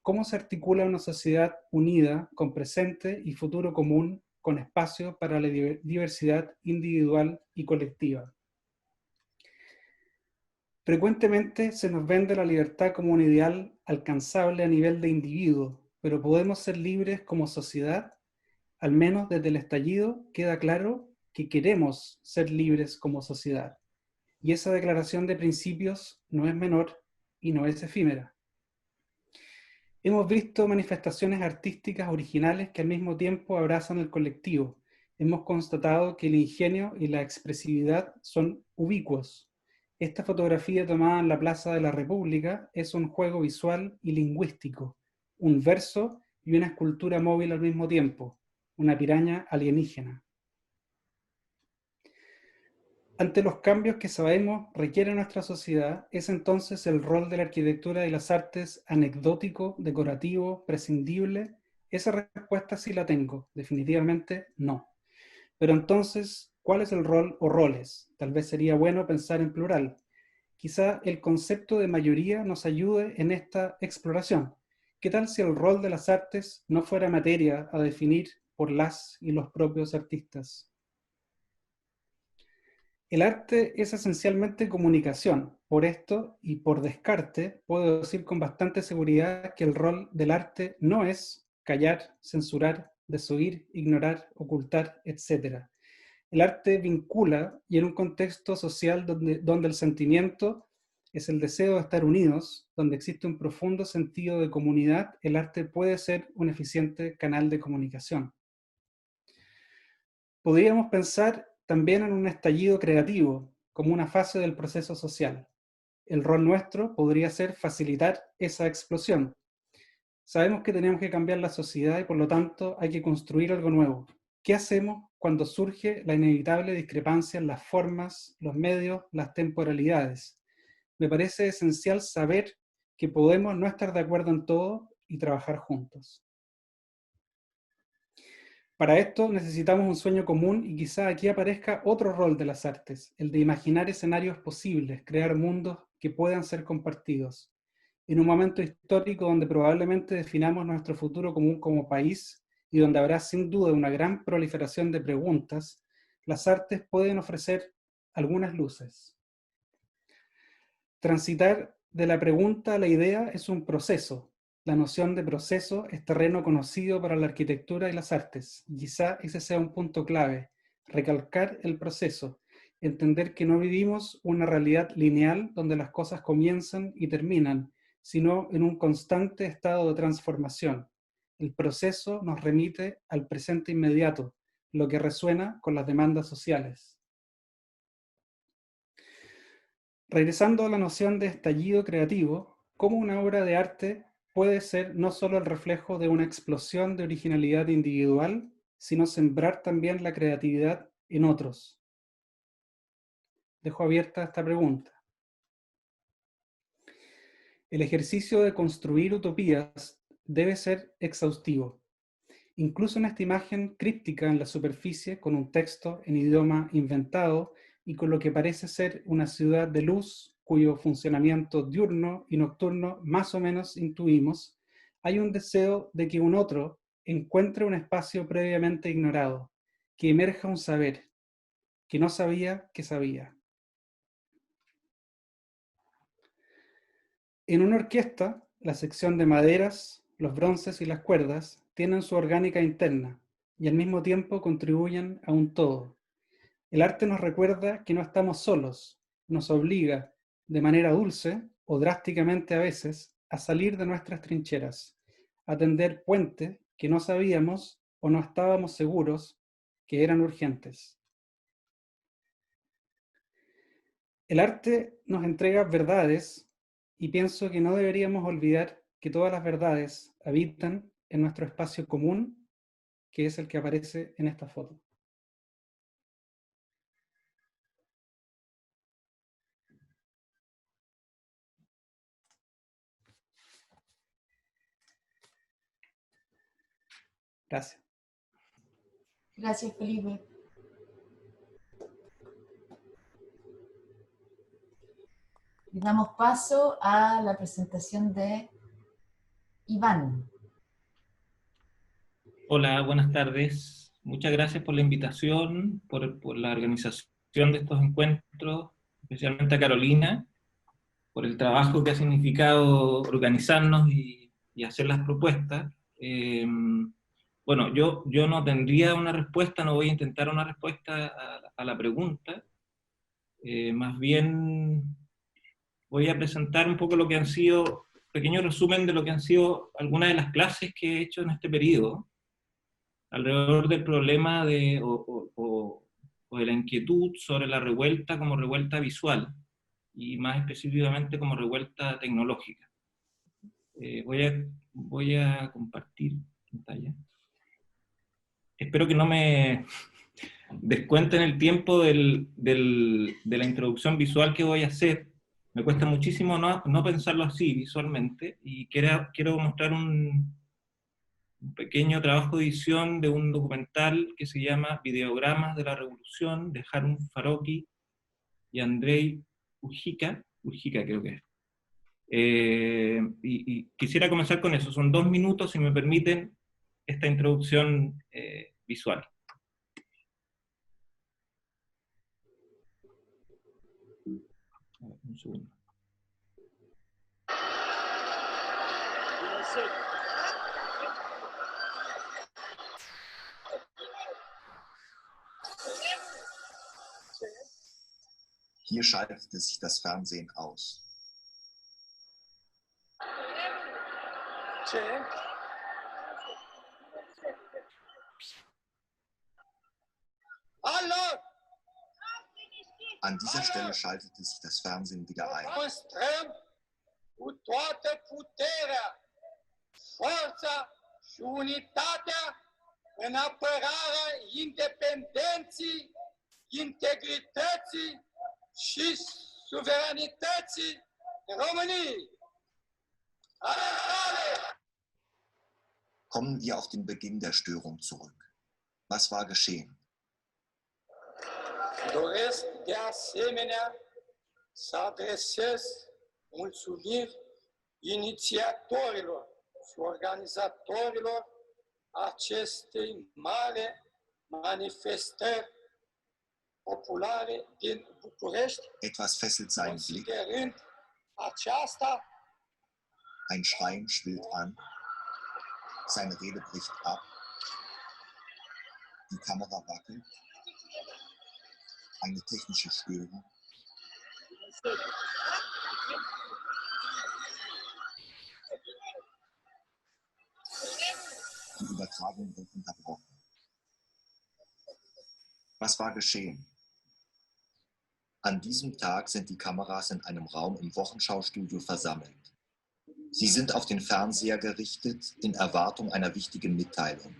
¿Cómo se articula una sociedad unida, con presente y futuro común, con espacio para la diversidad individual y colectiva? Frecuentemente se nos vende la libertad como un ideal alcanzable a nivel de individuo, pero ¿podemos ser libres como sociedad? Al menos desde el estallido queda claro que queremos ser libres como sociedad. Y esa declaración de principios no es menor y no es efímera. Hemos visto manifestaciones artísticas originales que al mismo tiempo abrazan el colectivo. Hemos constatado que el ingenio y la expresividad son ubicuos. Esta fotografía tomada en la Plaza de la República es un juego visual y lingüístico, un verso y una escultura móvil al mismo tiempo, una piraña alienígena. Ante los cambios que sabemos requiere nuestra sociedad, ¿es entonces el rol de la arquitectura y las artes anecdótico, decorativo, prescindible? Esa respuesta sí la tengo, definitivamente no. Pero entonces, ¿cuál es el rol o roles? Tal vez sería bueno pensar en plural. Quizá el concepto de mayoría nos ayude en esta exploración. ¿Qué tal si el rol de las artes no fuera materia a definir por las y los propios artistas? El arte es esencialmente comunicación. Por esto, y por descarte, puedo decir con bastante seguridad que el rol del arte no es callar, censurar, desoír, ignorar, ocultar, etc. El arte vincula, y en un contexto social donde el sentimiento es el deseo de estar unidos, donde existe un profundo sentido de comunidad, el arte puede ser un eficiente canal de comunicación. Podríamos pensar también en un estallido creativo, como una fase del proceso social. El rol nuestro podría ser facilitar esa explosión. Sabemos que tenemos que cambiar la sociedad y por lo tanto hay que construir algo nuevo. ¿Qué hacemos cuando surge la inevitable discrepancia en las formas, los medios, las temporalidades? Me parece esencial saber que podemos no estar de acuerdo en todo y trabajar juntos. Para esto necesitamos un sueño común y quizá aquí aparezca otro rol de las artes, el de imaginar escenarios posibles, crear mundos que puedan ser compartidos. En un momento histórico donde probablemente definamos nuestro futuro común como país y donde habrá sin duda una gran proliferación de preguntas, las artes pueden ofrecer algunas luces. Transitar de la pregunta a la idea es un proceso. La noción de proceso es terreno conocido para la arquitectura y las artes. Quizá ese sea un punto clave, recalcar el proceso, entender que no vivimos una realidad lineal donde las cosas comienzan y terminan, sino en un constante estado de transformación. El proceso nos remite al presente inmediato, lo que resuena con las demandas sociales. Regresando a la noción de estallido creativo, ¿cómo una obra de arte puede ser no solo el reflejo de una explosión de originalidad individual, sino sembrar también la creatividad en otros? Dejo abierta esta pregunta. El ejercicio de construir utopías debe ser exhaustivo. Incluso en esta imagen críptica en la superficie, con un texto en idioma inventado y con lo que parece ser una ciudad de luz, cuyo funcionamiento diurno y nocturno más o menos intuimos, hay un deseo de que un otro encuentre un espacio previamente ignorado, que emerja un saber, que no sabía que sabía. En una orquesta, la sección de maderas, los bronces y las cuerdas tienen su orgánica interna y al mismo tiempo contribuyen a un todo. El arte nos recuerda que no estamos solos, nos obliga, de manera dulce o drásticamente a veces, a salir de nuestras trincheras, a tender puentes que no sabíamos o no estábamos seguros que eran urgentes. El arte nos entrega verdades y pienso que no deberíamos olvidar que todas las verdades habitan en nuestro espacio común, que es el que aparece en esta foto. Gracias. Gracias, Felipe. Y damos paso a la presentación de Iván. Hola, buenas tardes. Muchas gracias por la invitación, por la organización de estos encuentros, especialmente a Carolina, por el trabajo que ha significado organizarnos y hacer las propuestas. Bueno, yo no tendría una respuesta, no voy a intentar una respuesta a la pregunta. Más bien voy a presentar un poco lo que han sido, pequeño resumen de lo que han sido algunas de las clases que he hecho en este periodo, alrededor del problema o de la inquietud sobre la revuelta como revuelta visual, y más específicamente como revuelta tecnológica. Voy a compartir pantalla. Espero que no me descuenten el tiempo de la introducción visual que voy a hacer. Me cuesta muchísimo no pensarlo así visualmente, y quiero mostrar un pequeño trabajo de edición de un documental que se llama Videogramas de la Revolución, de Harun Farokhi y Andrei Ujica creo que es. Y quisiera comenzar con eso. Son 2 minutos, si me permiten, esta introducción visual. Un segundo. Hier schaltete sich das Fernsehen aus. An dieser Stelle schaltete sich das Fernsehen wieder ein. Cu toată puterea, forța și unitatea în apărarea independenței, integrității și suveranității României. Kommen wir auf den Beginn der Störung zurück. Was war geschehen? Doresc de asemenea să adresez mulțumiri inițiatorilor și organizatorilor acestei mari manifestări populare din București, Etwas fesselt seinen Blick. considerând aceasta Ein Schreien schwillt an. Seine Rede bricht ab. Die Kamera wackelt. Eine technische Störung. Die Übertragung wird unterbrochen. Was war geschehen? An diesem Tag sind die Kameras in einem Raum im Wochenschaustudio versammelt. Sie sind auf den Fernseher gerichtet in Erwartung einer wichtigen Mitteilung.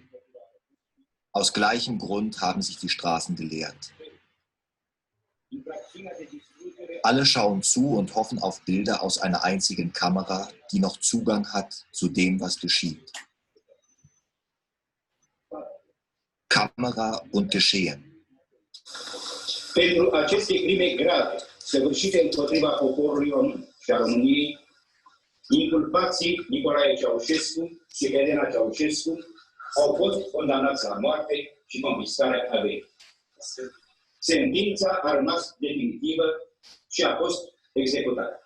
Aus gleichem Grund haben sich die Straßen geleert. Alle schauen zu und hoffen auf Bilder aus einer einzigen Kamera, die noch Zugang hat zu dem, was geschieht. Kamera und Geschehen. Pentru aceste crime grave săvârșite împotriva poporului român și a României, inculpații Nicolae Ceaușescu și Elena Ceaușescu au fost condamnați la moarte și confiscarea averii. Sentința a rămas definitivă și a fost executată.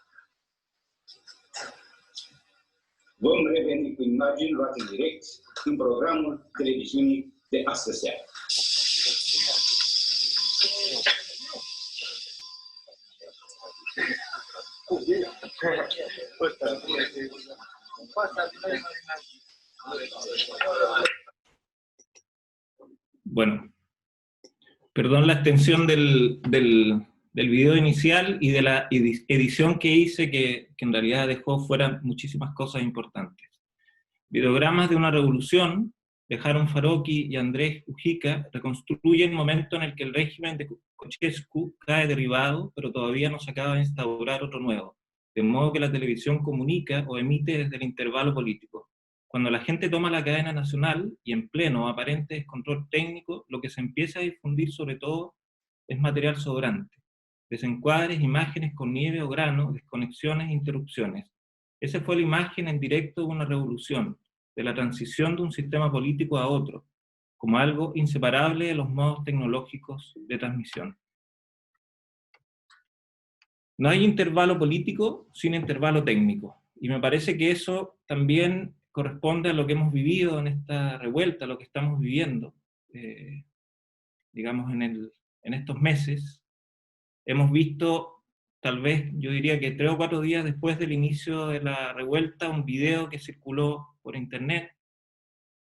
Vom reveni cu imagini luate direct în programul televiziunii de astă seară. Bueno, perdón la extensión del video inicial y de la edición que hice, que en realidad dejó fuera muchísimas cosas importantes. Videogramas de una revolución de Harun Farocki y Andrés Ujica reconstruyen el momento en el que el régimen de Ceausescu cae derribado, pero todavía no se acaba de instaurar otro nuevo, de modo que la televisión comunica o emite desde el intervalo político. Cuando la gente toma la cadena nacional y en pleno aparente descontrol técnico, lo que se empieza a difundir sobre todo es material sobrante, desencuadres, imágenes con nieve o grano, desconexiones e interrupciones. Esa fue la imagen en directo de una revolución, de la transición de un sistema político a otro, como algo inseparable de los modos tecnológicos de transmisión. No hay intervalo político sin intervalo técnico, y me parece que eso también corresponde a lo que hemos vivido en esta revuelta, lo que estamos viviendo, digamos, en estos meses. Hemos visto, tal vez, yo diría que 3 o 4 días después del inicio de la revuelta, un video que circuló por internet,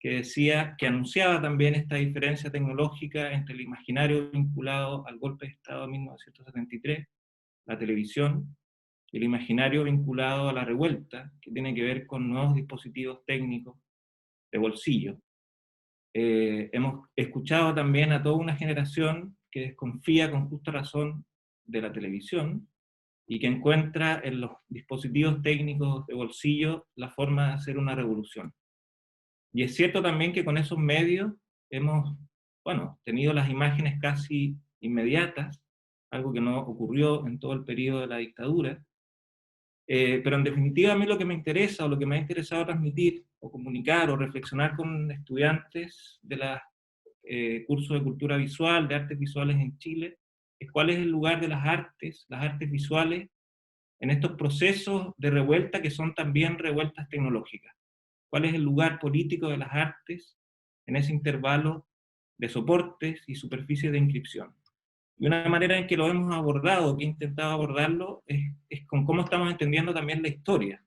que anunciaba también esta diferencia tecnológica entre el imaginario vinculado al golpe de Estado de 1973, la televisión, y el imaginario vinculado a la revuelta, que tiene que ver con nuevos dispositivos técnicos de bolsillo. Hemos escuchado también a toda una generación que desconfía con justa razón de la televisión, y que encuentra en los dispositivos técnicos de bolsillo la forma de hacer una revolución. Y es cierto también que con esos medios hemos, tenido las imágenes casi inmediatas, algo que no ocurrió en todo el periodo de la dictadura, pero en definitiva a mí lo que me interesa, o lo que me ha interesado transmitir, o comunicar, o reflexionar con estudiantes de los cursos de cultura visual, de artes visuales en Chile, es cuál es el lugar de las artes visuales, en estos procesos de revuelta que son también revueltas tecnológicas. ¿Cuál es el lugar político de las artes en ese intervalo de soportes y superficies de inscripción? Y una manera en que lo hemos abordado, que he intentado abordarlo, es con cómo estamos entendiendo también la historia,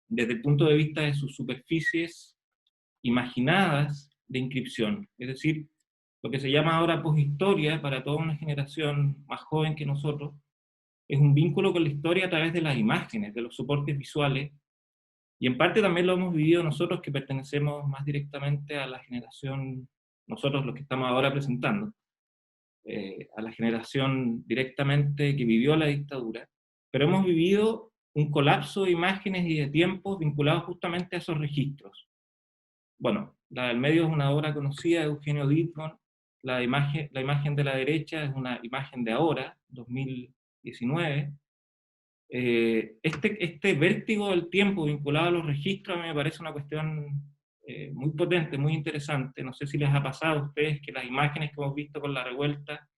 desde el punto de vista de sus superficies imaginadas de inscripción. Es decir, lo que se llama ahora poshistoria, para toda una generación más joven que nosotros, es un vínculo con la historia a través de las imágenes, de los soportes visuales, y en parte también lo hemos vivido nosotros que pertenecemos más directamente a la generación, nosotros los que estamos ahora presentando, a la generación directamente que vivió la dictadura, pero hemos vivido un colapso de imágenes y de tiempos vinculados justamente a esos registros. Bueno, la del medio es una obra conocida de Eugenio Dittborn. La imagen de la derecha es una imagen de ahora, 2019. Este vértigo del tiempo vinculado a los registros a mí me parece una cuestión muy potente, muy interesante. No sé si les ha pasado a ustedes que las imágenes que hemos visto con la revuelta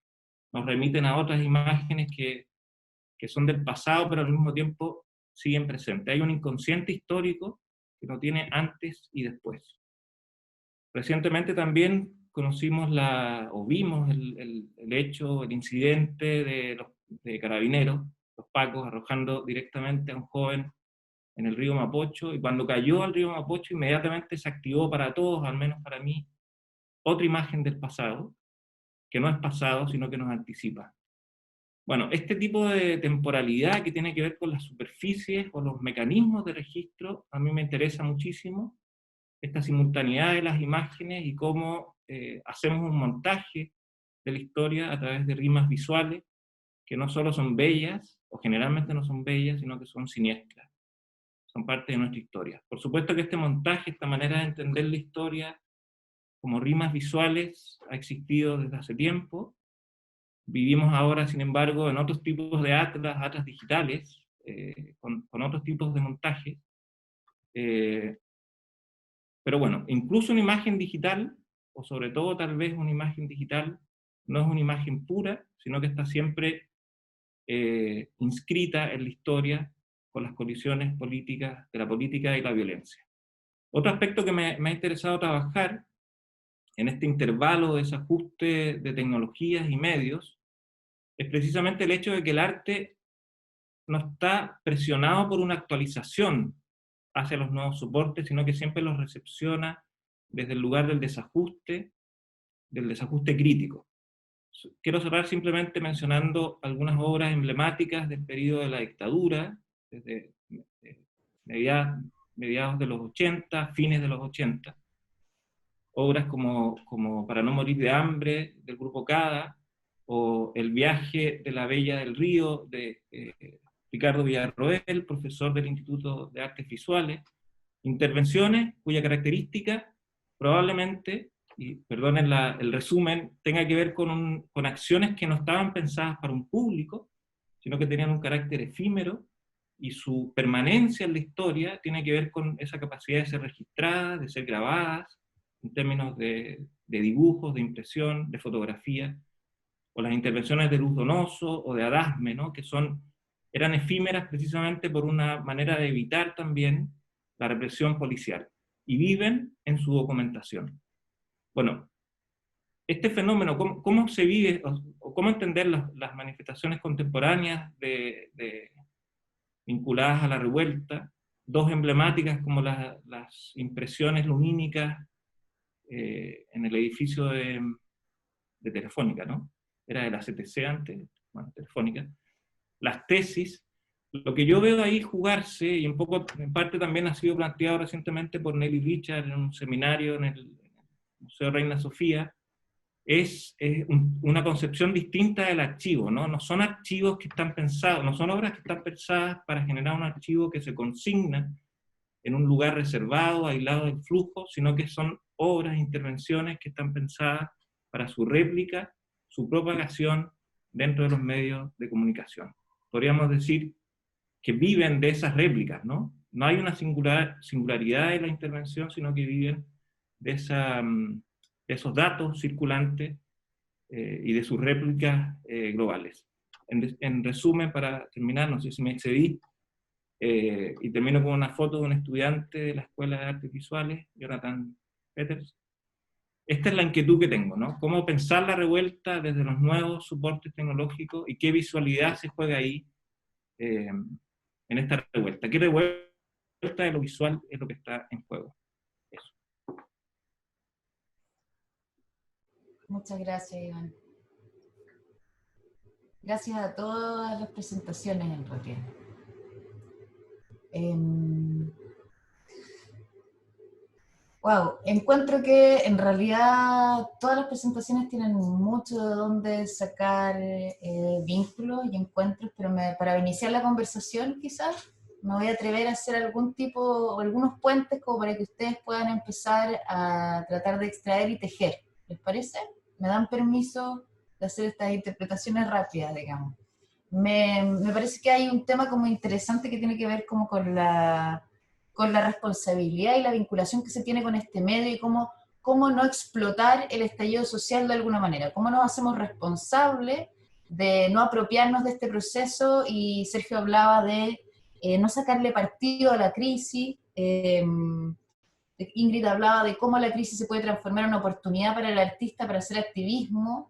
nos remiten a otras imágenes que son del pasado, pero al mismo tiempo siguen presentes. Hay un inconsciente histórico que no tiene antes y después. Recientemente también vimos el hecho, el incidente de carabineros, los pacos, arrojando directamente a un joven en el río Mapocho, y cuando cayó al río Mapocho inmediatamente se activó para todos, al menos para mí, otra imagen del pasado, que no es pasado, sino que nos anticipa. Bueno, este tipo de temporalidad que tiene que ver con las superficies o los mecanismos de registro, a mí me interesa muchísimo, esta simultaneidad de las imágenes y cómo hacemos un montaje de la historia a través de rimas visuales, que no solo son bellas, o generalmente no son bellas, sino que son siniestras, son parte de nuestra historia. Por supuesto que este montaje, esta manera de entender la historia, como rimas visuales ha existido desde hace tiempo. Vivimos ahora, sin embargo, en otros tipos de atlas digitales, con otros tipos de montaje. Pero bueno, incluso una imagen digital, o sobre todo tal vez una imagen digital, no es una imagen pura, sino que está siempre inscrita en la historia con las colisiones políticas, de la política y la violencia. Otro aspecto que me ha interesado trabajar en este intervalo de desajuste de tecnologías y medios es precisamente el hecho de que el arte no está presionado por una actualización hacia los nuevos soportes, sino que siempre los recepciona desde el lugar del desajuste crítico. Quiero cerrar simplemente mencionando algunas obras emblemáticas del periodo de la dictadura, desde mediados de los 80, fines de los 80, obras como Para no morir de hambre, del grupo CADA, o El viaje de la Bella del Río, de Ricardo Villarroel, profesor del Instituto de Artes Visuales, intervenciones cuya característica probablemente, y perdonen el resumen, tenga que ver con acciones que no estaban pensadas para un público, sino que tenían un carácter efímero, y su permanencia en la historia tiene que ver con esa capacidad de ser registradas, de ser grabadas, en términos de dibujos, de impresión, de fotografía, o las intervenciones de Luz Donoso o de Adasme, ¿no? Que eran efímeras precisamente por una manera de evitar también la represión policial, y viven en su documentación. Bueno, este fenómeno, ¿cómo se vive, o cómo entender las manifestaciones contemporáneas vinculadas a la revuelta? Dos emblemáticas como las impresiones lumínicas en el edificio de Telefónica, ¿no? Era de la CTC antes, bueno, Telefónica. Las tesis, lo que yo veo ahí jugarse, y un poco, en parte también ha sido planteado recientemente por Nelly Richard en un seminario en el Museo Reina Sofía, es una concepción distinta del archivo, ¿no? No son archivos que están pensados, no son obras que están pensadas para generar un archivo que se consigna en un lugar reservado, aislado del flujo, sino que son obras, intervenciones que están pensadas para su réplica, su propagación dentro de los medios de comunicación. Podríamos decir que viven de esas réplicas, ¿no? No hay una singularidad de la intervención, sino que viven de esos datos circulantes y de sus réplicas globales. En resumen, para terminar, no sé si me excedí, y termino con una foto de un estudiante de la Escuela de Artes Visuales, Jonathan Peters. Esta es la inquietud que tengo, ¿no? Cómo pensar la revuelta desde los nuevos soportes tecnológicos y qué visualidad se juega ahí en esta revuelta. ¿Qué revuelta de lo visual es lo que está en juego? Eso. Muchas gracias, Iván. Gracias a todas las presentaciones, en realidad. Wow, encuentro que en realidad todas las presentaciones tienen mucho de dónde sacar vínculos y encuentros, pero para iniciar la conversación quizás me voy a atrever a hacer algún tipo, o algunos puentes como para que ustedes puedan empezar a tratar de extraer y tejer. ¿Les parece? ¿Me dan permiso de hacer estas interpretaciones rápidas, digamos? Me parece que hay un tema como interesante que tiene que ver como con la responsabilidad y la vinculación que se tiene con este medio y cómo no explotar el estallido social de alguna manera, cómo nos hacemos responsables de no apropiarnos de este proceso, y Sergio hablaba de no sacarle partido a la crisis, Ingrid hablaba de cómo la crisis se puede transformar en una oportunidad para el artista para hacer activismo,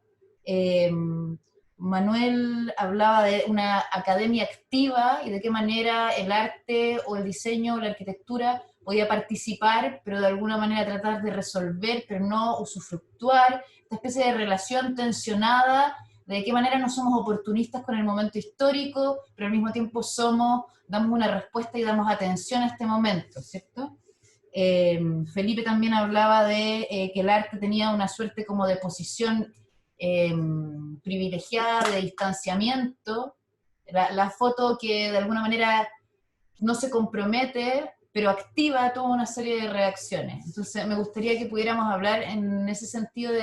Manuel hablaba de una academia activa y de qué manera el arte o el diseño o la arquitectura podía participar, pero de alguna manera tratar de resolver, pero no usufructuar, esta especie de relación tensionada, de qué manera no somos oportunistas con el momento histórico, pero al mismo tiempo damos una respuesta y damos atención a este momento, ¿cierto? Felipe también hablaba de que el arte tenía una suerte como de posición privilegiada, de distanciamiento, la foto que de alguna manera no se compromete pero activa toda una serie de reacciones. Entonces me gustaría que pudiéramos hablar en ese sentido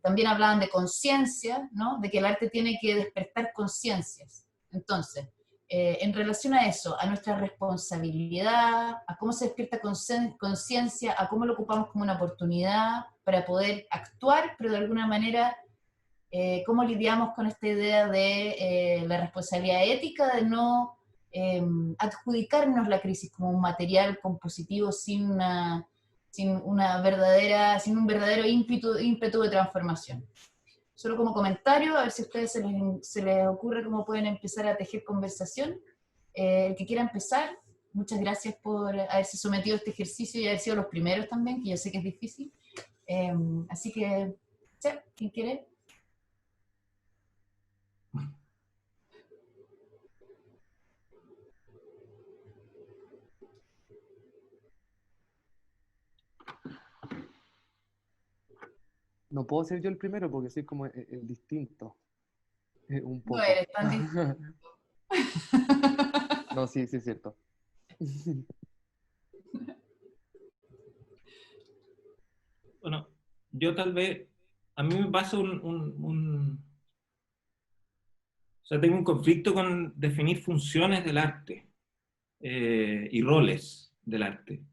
también hablaban de conciencia, ¿no? De que el arte tiene que despertar conciencias. Entonces, en relación a eso, a nuestra responsabilidad, a cómo se despierta conciencia, a cómo lo ocupamos como una oportunidad para poder actuar, pero de alguna manera, cómo lidiamos con esta idea de la responsabilidad ética de no adjudicarnos la crisis como un material compositivo sin un verdadero ímpetu de transformación. Solo como comentario, a ver si a ustedes se les ocurre cómo pueden empezar a tejer conversación. El que quiera empezar, muchas gracias por haberse sometido a este ejercicio y haber sido los primeros también, que yo sé que es difícil. Así que, ¿quién quiere? No puedo ser yo el primero porque soy como el distinto. Un poco. No eres tan distinto. No, sí, sí es cierto. Bueno, yo tal vez, a mí me pasa o sea, tengo un conflicto con definir funciones del arte y roles del arte.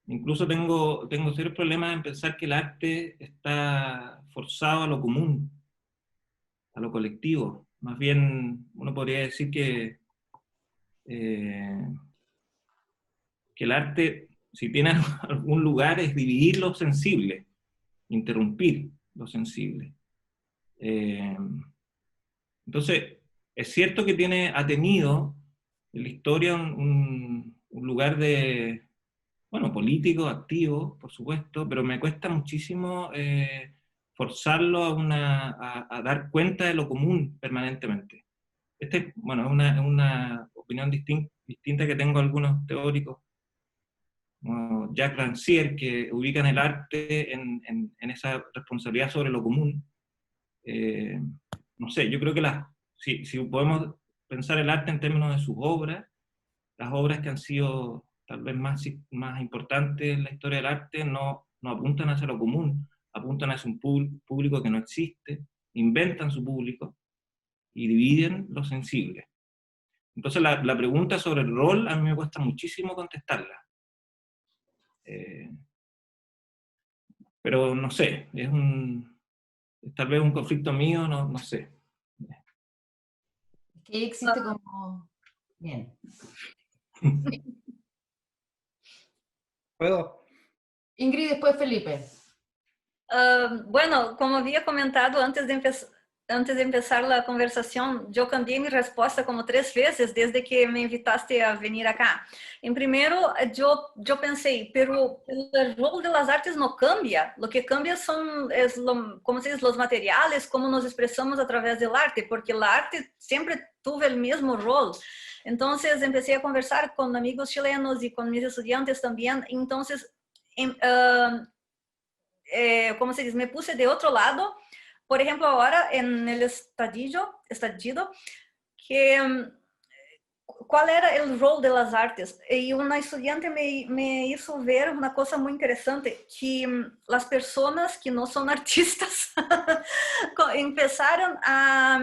Incluso tengo serios problemas en pensar que el arte está forzado a lo común, a lo colectivo. Más bien, uno podría decir que el arte, si tiene algún lugar, es dividir lo sensible, interrumpir lo sensible. Entonces, es cierto que ha tenido en la historia un lugar de, bueno, político, activo, por supuesto, pero me cuesta muchísimo forzarlo a dar cuenta de lo común permanentemente. Bueno, es una opinión distinta que tengo algunos teóricos, como Jacques Rancière, que ubican el arte en esa responsabilidad sobre lo común. No sé, yo creo que si podemos pensar el arte en términos de sus obras, las obras que han sido tal vez más importantes en la historia del arte no apuntan hacia lo común, apuntan hacia un público que no existe, inventan su público y dividen lo sensible. Entonces la pregunta sobre el rol a mí me cuesta muchísimo contestarla. Pero no sé, es tal vez un conflicto mío, no sé. Que existe como... Bien. ¿Puedo? Ingrid, después Felipe. Bueno, como había comentado antes de empezar la conversación, yo cambié mi respuesta como 3 veces desde que me invitaste a venir acá. En primero, yo pensé, pero el rol de las artes no cambia. Lo que cambia como se dice, los materiales, cómo nos expresamos a través del arte, porque el arte siempre tuvo el mismo rol. Entonces empecé a conversar con amigos chilenos y con mis estudiantes también. Entonces, como se diz, me puse de otro lado. Por ejemplo, ahora en el estallido, que ¿cuál era el rol de las artes? Y una estudiante me hizo ver una cosa muy interesante, que las personas que no son artistas empezaron a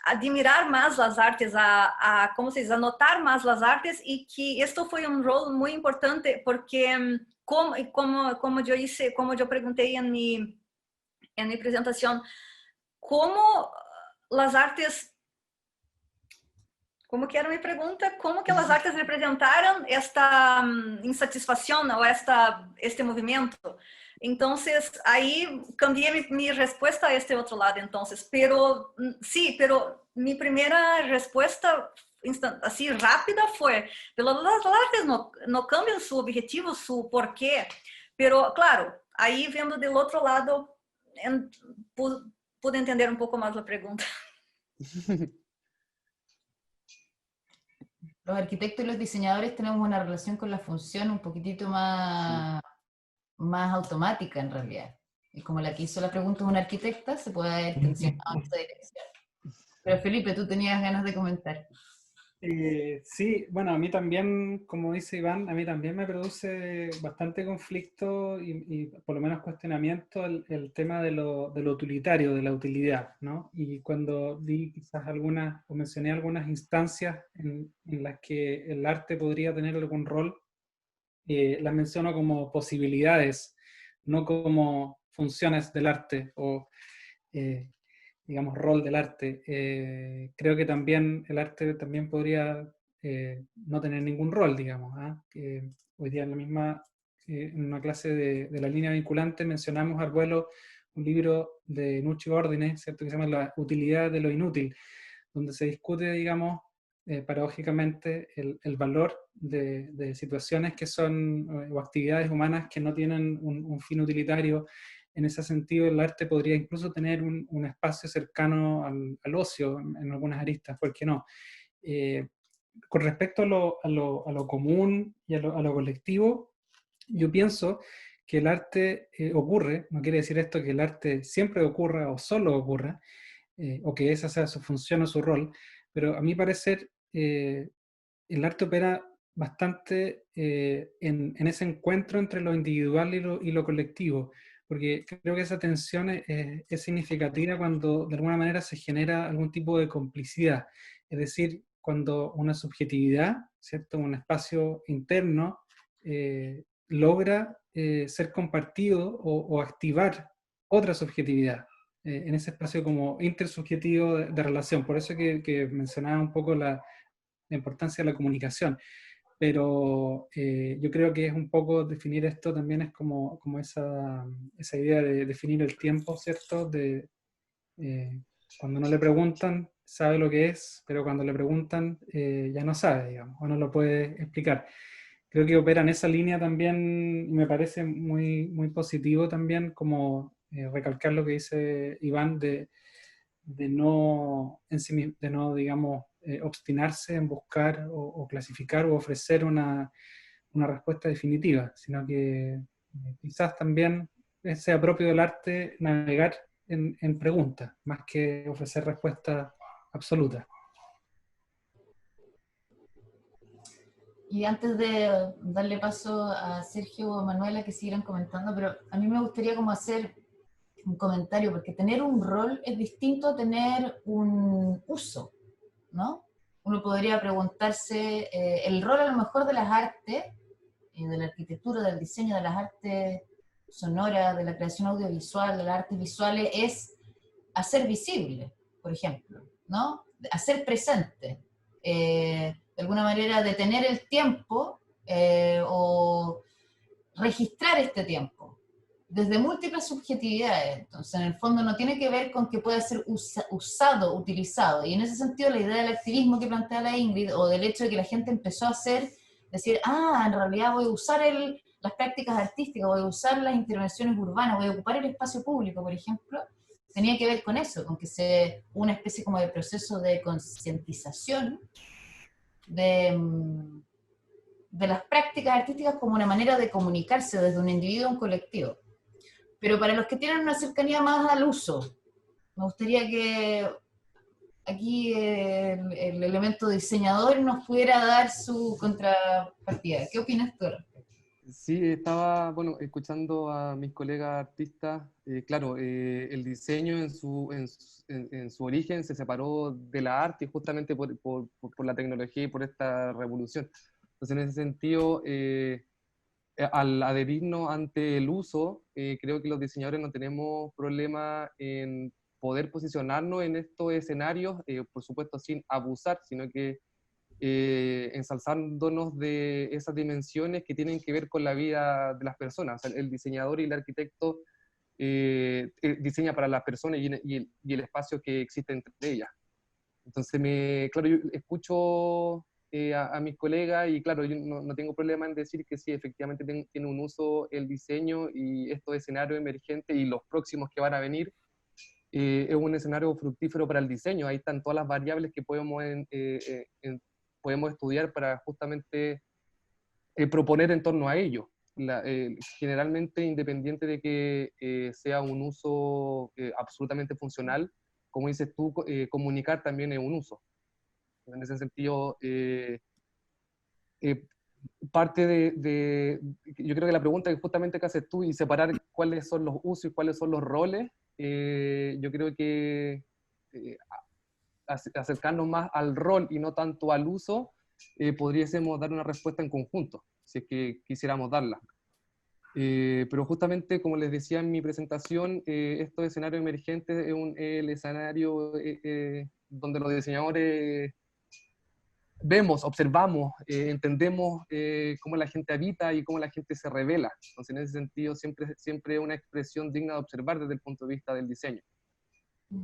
admirar más las artes, ¿cómo se dice? A notar más las artes, y que esto fue un rol muy importante porque como yo pregunté en mi presentación, cómo las artes, como que era mi pregunta, cómo que las artes representaron esta insatisfacción o este movimiento. Entonces, ahí cambié mi respuesta a este otro lado, entonces. Pero sí, pero mi primera respuesta así rápida fue, pero las artes no cambian su objetivo, su porqué. Pero claro, ahí viendo del otro lado, pude entender un poco más la pregunta. Los arquitectos y los diseñadores tenemos una relación con la función un poquitito más automática en realidad. Y como la que hizo la pregunta es una arquitecta, se puede haber tensionado en esa dirección. Pero Felipe, tú tenías ganas de comentar. Sí, bueno, a mí también, como dice Iván, a mí también me produce bastante conflicto y por lo menos cuestionamiento el tema de lo utilitario, de la utilidad, ¿no? Y cuando di quizás algunas, o mencioné algunas instancias en las que el arte podría tener algún rol, las menciono como posibilidades, no como funciones del arte o eh, digamos, rol del arte. Creo que también el arte también podría no tener ningún rol, digamos. ¿Ah? Hoy día en la misma, en una clase de la línea vinculante mencionamos al vuelo un libro de Nucci Ordine, ¿cierto? Que se llama La utilidad de lo inútil, donde se discute, digamos, paradójicamente, el valor de situaciones que son, o actividades humanas que no tienen un fin utilitario. En ese sentido, el arte podría incluso tener un espacio cercano al ocio en algunas aristas, ¿por qué no? Eh, con respecto a lo común y a lo colectivo, yo pienso que el arte ocurre, no quiere decir esto que el arte siempre ocurra o solo ocurra, o que esa sea su función o su rol, pero a mi parecer el arte opera bastante en ese encuentro entre lo individual y lo colectivo, porque creo que esa tensión es significativa cuando de alguna manera se genera algún tipo de complicidad, es decir, cuando una subjetividad, ¿cierto? Un espacio interno logra ser compartido o activar otra subjetividad en ese espacio como intersubjetivo de relación. Por eso que mencionaba un poco la importancia de la comunicación, pero yo creo que es un poco definir esto también es como esa idea de definir el tiempo, ¿cierto? Eh, cuando no le preguntan, sabe lo que es, pero cuando le preguntan, ya no sabe, digamos, o no lo puede explicar. Creo que opera en esa línea también y me parece muy positivo también como recalcar lo que dice Iván de no, digamos, obstinarse en buscar o clasificar o ofrecer una respuesta definitiva, sino que quizás también sea propio del arte navegar en preguntas, más que ofrecer respuestas absolutas. Y antes de darle paso a Sergio o Manuela que siguieran comentando, pero a mí me gustaría como hacer un comentario, porque tener un rol es distinto a tener un uso, ¿no? Uno podría preguntarse, el rol a lo mejor de las artes, de la arquitectura, del diseño, de las artes sonoras, de la creación audiovisual, de las artes visuales, es hacer visible, por ejemplo, ¿no? Hacer presente, de alguna manera detener el tiempo o registrar este tiempo desde múltiples subjetividades. Entonces, en el fondo no tiene que ver con que pueda ser usado, utilizado. Y en ese sentido, la idea del activismo que plantea la Ingrid, o del hecho de que la gente empezó a hacer, decir, en realidad voy a usar las prácticas artísticas, voy a usar las intervenciones urbanas, voy a ocupar el espacio público, por ejemplo, tenía que ver con eso, con que una especie como de proceso de concientización de las prácticas artísticas como una manera de comunicarse desde un individuo a un colectivo. Pero para los que tienen una cercanía más al uso, me gustaría que aquí el elemento diseñador nos pudiera dar su contrapartida. ¿Qué opinas tú? Sí, estaba, bueno, escuchando a mis colegas artistas, claro, el diseño en su origen se separó de la arte justamente por la tecnología y por esta revolución. Entonces, en ese sentido, al adherirnos ante el uso, creo que los diseñadores no tenemos problema en poder posicionarnos en estos escenarios, por supuesto sin abusar, sino que ensalzándonos de esas dimensiones que tienen que ver con la vida de las personas. O sea, el diseñador y el arquitecto diseña para las personas y el espacio que existe entre ellas. Entonces, claro, yo escucho a mis colegas y claro, yo no tengo problema en decir que sí, efectivamente tiene un uso el diseño y estos escenarios emergentes y los próximos que van a venir. Es un escenario fructífero para el diseño. Ahí están todas las variables que podemos estudiar para justamente proponer en torno a ello. Generalmente, independiente de que sea un uso absolutamente funcional, como dices tú, comunicar también es un uso. En ese sentido, parte yo creo que la pregunta que justamente que haces tú, y separar cuáles son los usos y cuáles son los roles, yo creo que acercarnos más al rol y no tanto al uso, podríamos dar una respuesta en conjunto, si es que quisiéramos darla. Pero justamente, como les decía en mi presentación, estos escenarios emergentes es el escenario donde los diseñadores vemos, observamos, entendemos cómo la gente habita y cómo la gente se revela. Entonces, en ese sentido, siempre es una expresión digna de observar desde el punto de vista del diseño.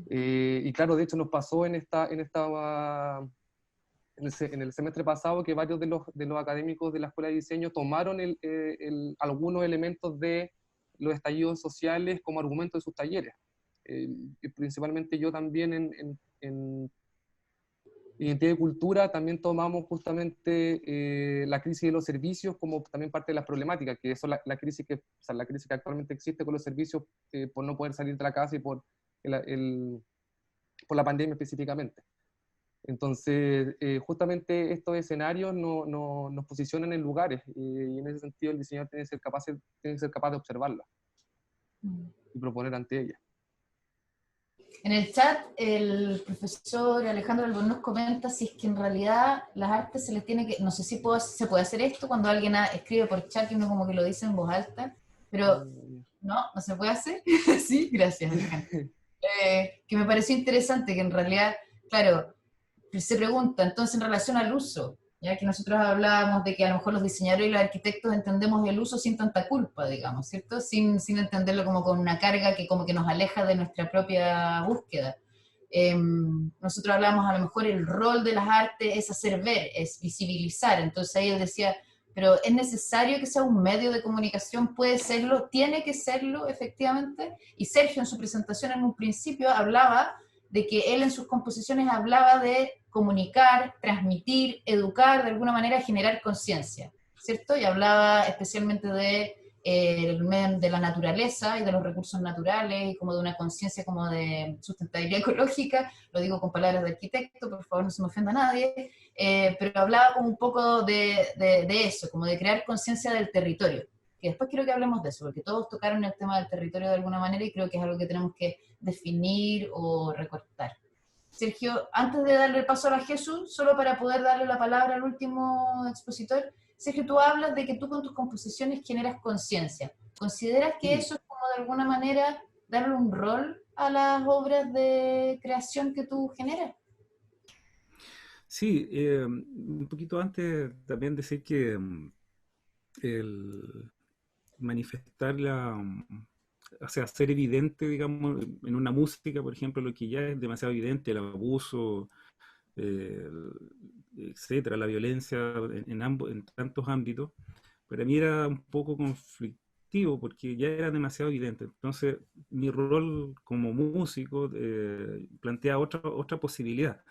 Y claro, de hecho nos pasó en el semestre pasado que varios de los académicos de la Escuela de Diseño tomaron algunos elementos de los estallidos sociales como argumento de sus talleres. Y principalmente yo también en Identidad y Cultura también tomamos justamente la crisis de los servicios como también parte de las problemáticas, que eso la crisis que actualmente existe con los servicios por no poder salir de la casa y por la pandemia específicamente. Entonces, justamente estos escenarios nos posicionan en lugares y en ese sentido el diseñador tiene que ser capaz de observarlas y proponer ante ellas. En el chat, el profesor Alejandro Albornoz comenta si es que en realidad las artes se les tiene que... No sé si se puede hacer esto cuando alguien escribe por chat y uno como que lo dice en voz alta, pero no se puede hacer. Sí, gracias, Alejandro. Que me pareció interesante, que en realidad, claro, se pregunta entonces en relación al uso, ya que nosotros hablábamos de que a lo mejor los diseñadores y los arquitectos entendemos el uso sin tanta culpa, digamos, ¿cierto? Sin entenderlo como con una carga que como que nos aleja de nuestra propia búsqueda. Nosotros hablábamos a lo mejor el rol de las artes es hacer ver, es visibilizar, entonces ahí él decía, pero ¿es necesario que sea un medio de comunicación? ¿Puede serlo? ¿Tiene que serlo, efectivamente? Y Sergio en su presentación en un principio hablaba de que él en sus composiciones hablaba de comunicar, transmitir, educar, de alguna manera generar conciencia, ¿cierto? Y hablaba especialmente de la naturaleza y de los recursos naturales y como de una conciencia como de sustentabilidad ecológica, lo digo con palabras de arquitecto, por favor no se me ofenda a nadie, pero hablaba como un poco de eso, como de crear conciencia del territorio, que después quiero que hablemos de eso, porque todos tocaron el tema del territorio de alguna manera y creo que es algo que tenemos que definir o recortar. Sergio, antes de darle el paso a la Jesús, solo para poder darle la palabra al último expositor, Sergio, tú hablas de que tú con tus composiciones generas conciencia. ¿Consideras que eso es como de alguna manera darle un rol a las obras de creación que tú generas? Sí, un poquito antes también decir que el manifestar o sea, hacer evidente, digamos, en una música, por ejemplo, lo que ya es demasiado evidente, el abuso, etcétera, la violencia en tantos ámbitos, para mí era un poco conflictivo porque ya era demasiado evidente. Entonces, mi rol como músico plantea otra posibilidad.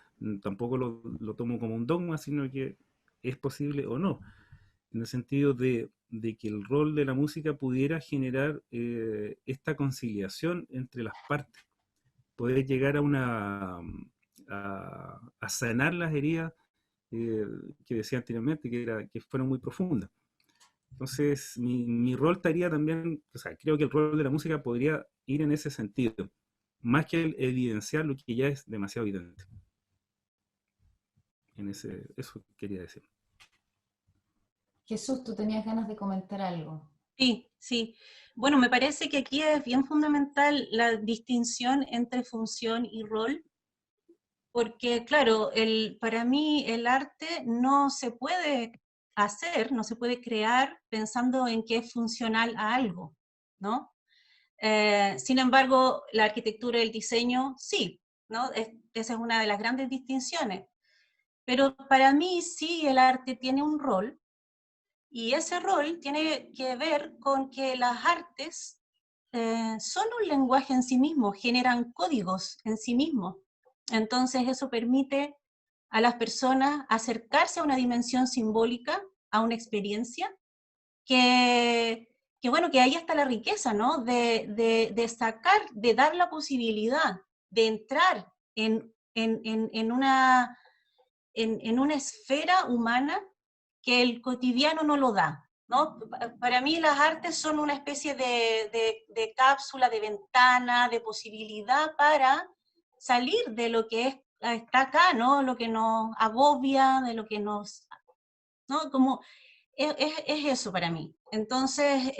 Tampoco lo tomo como un dogma, sino que es posible o no, en el sentido de que el rol de la música pudiera generar esta conciliación entre las partes, poder llegar a sanar las heridas que decía anteriormente, que fueron muy profundas. Entonces, mi rol estaría también, o sea, creo que el rol de la música podría ir en ese sentido, más que el evidenciar lo que ya es demasiado evidente. Eso quería decir. Jesús, tú tenías ganas de comentar algo. Sí. Bueno, me parece que aquí es bien fundamental la distinción entre función y rol, porque claro, para mí el arte no se puede hacer, no se puede crear pensando en que es funcional a algo, ¿no? Sin embargo, la arquitectura y el diseño, sí, ¿no? Esa es una de las grandes distinciones. Pero para mí sí el arte tiene un rol, y ese rol tiene que ver con que las artes son un lenguaje en sí mismo, generan códigos en sí mismos. Entonces eso permite a las personas acercarse a una dimensión simbólica, a una experiencia, que bueno, que ahí está la riqueza, ¿no? De sacar, de dar la posibilidad de entrar en en una esfera humana que el cotidiano no lo da, ¿no? Para mí las artes son una especie de cápsula, de ventana, de posibilidad para salir de lo que está acá, ¿no? Lo que nos agobia, de lo que nos... ¿no? Como, es eso para mí. Entonces,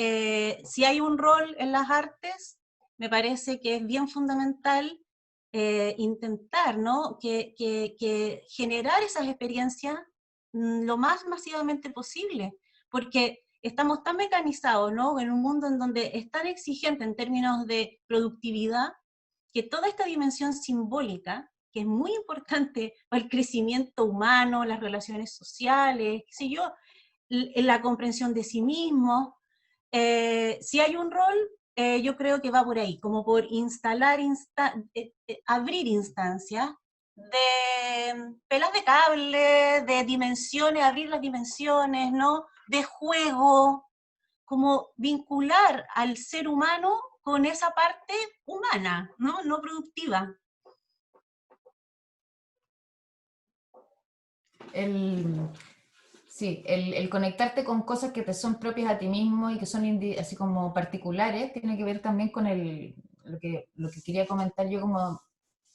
si hay un rol en las artes, me parece que es bien fundamental intentar, ¿no? que generar esas experiencias lo más masivamente posible, porque estamos tan mecanizados, ¿no? En un mundo en donde es tan exigente en términos de productividad, que toda esta dimensión simbólica, que es muy importante para el crecimiento humano, las relaciones sociales, qué sé yo, la comprensión de sí mismo, si hay un rol, yo creo que va por ahí, como por instalar, abrir instancias de pelas de cable, de dimensiones, abrir las dimensiones, ¿no? De juego, como vincular al ser humano con esa parte humana, ¿no? No productiva. Sí, el conectarte con cosas que te son propias a ti mismo y que son así como particulares, tiene que ver también con lo que quería comentar yo como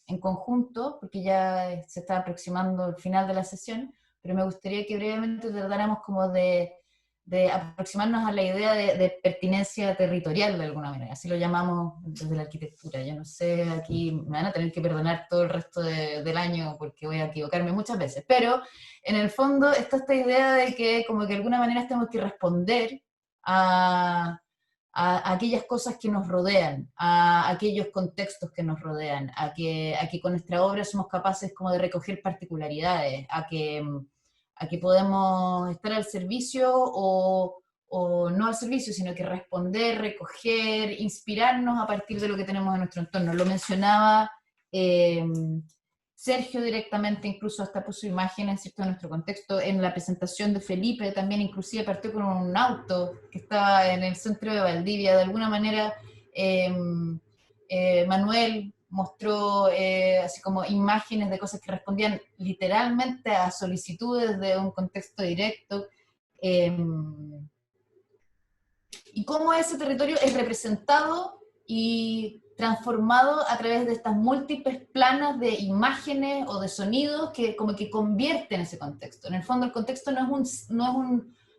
en conjunto, porque ya se está aproximando el final de la sesión, pero me gustaría que brevemente tratáramos como de aproximarnos a la idea de pertinencia territorial de alguna manera, así lo llamamos desde la arquitectura. Yo no sé, aquí me van a tener que perdonar todo el resto del año porque voy a equivocarme muchas veces, pero en el fondo está esta idea de que como que de alguna manera tenemos que responder a aquellas cosas que nos rodean, a aquellos contextos que nos rodean, a que con nuestra obra somos capaces como de recoger particularidades, a que podemos estar al servicio o no al servicio, sino que responder, recoger, inspirarnos a partir de lo que tenemos en nuestro entorno. Lo mencionaba Sergio directamente, incluso hasta puso imágenes, ¿cierto?, de nuestro contexto. En la presentación de Felipe también inclusive partió con un auto que estaba en el centro de Valdivia. De alguna manera Manuel mostró así como imágenes de cosas que respondían literalmente a solicitudes de un contexto directo. Y cómo ese territorio es representado y transformado a través de estas múltiples planas de imágenes o de sonidos que como que convierten ese contexto. En el fondo el contexto no es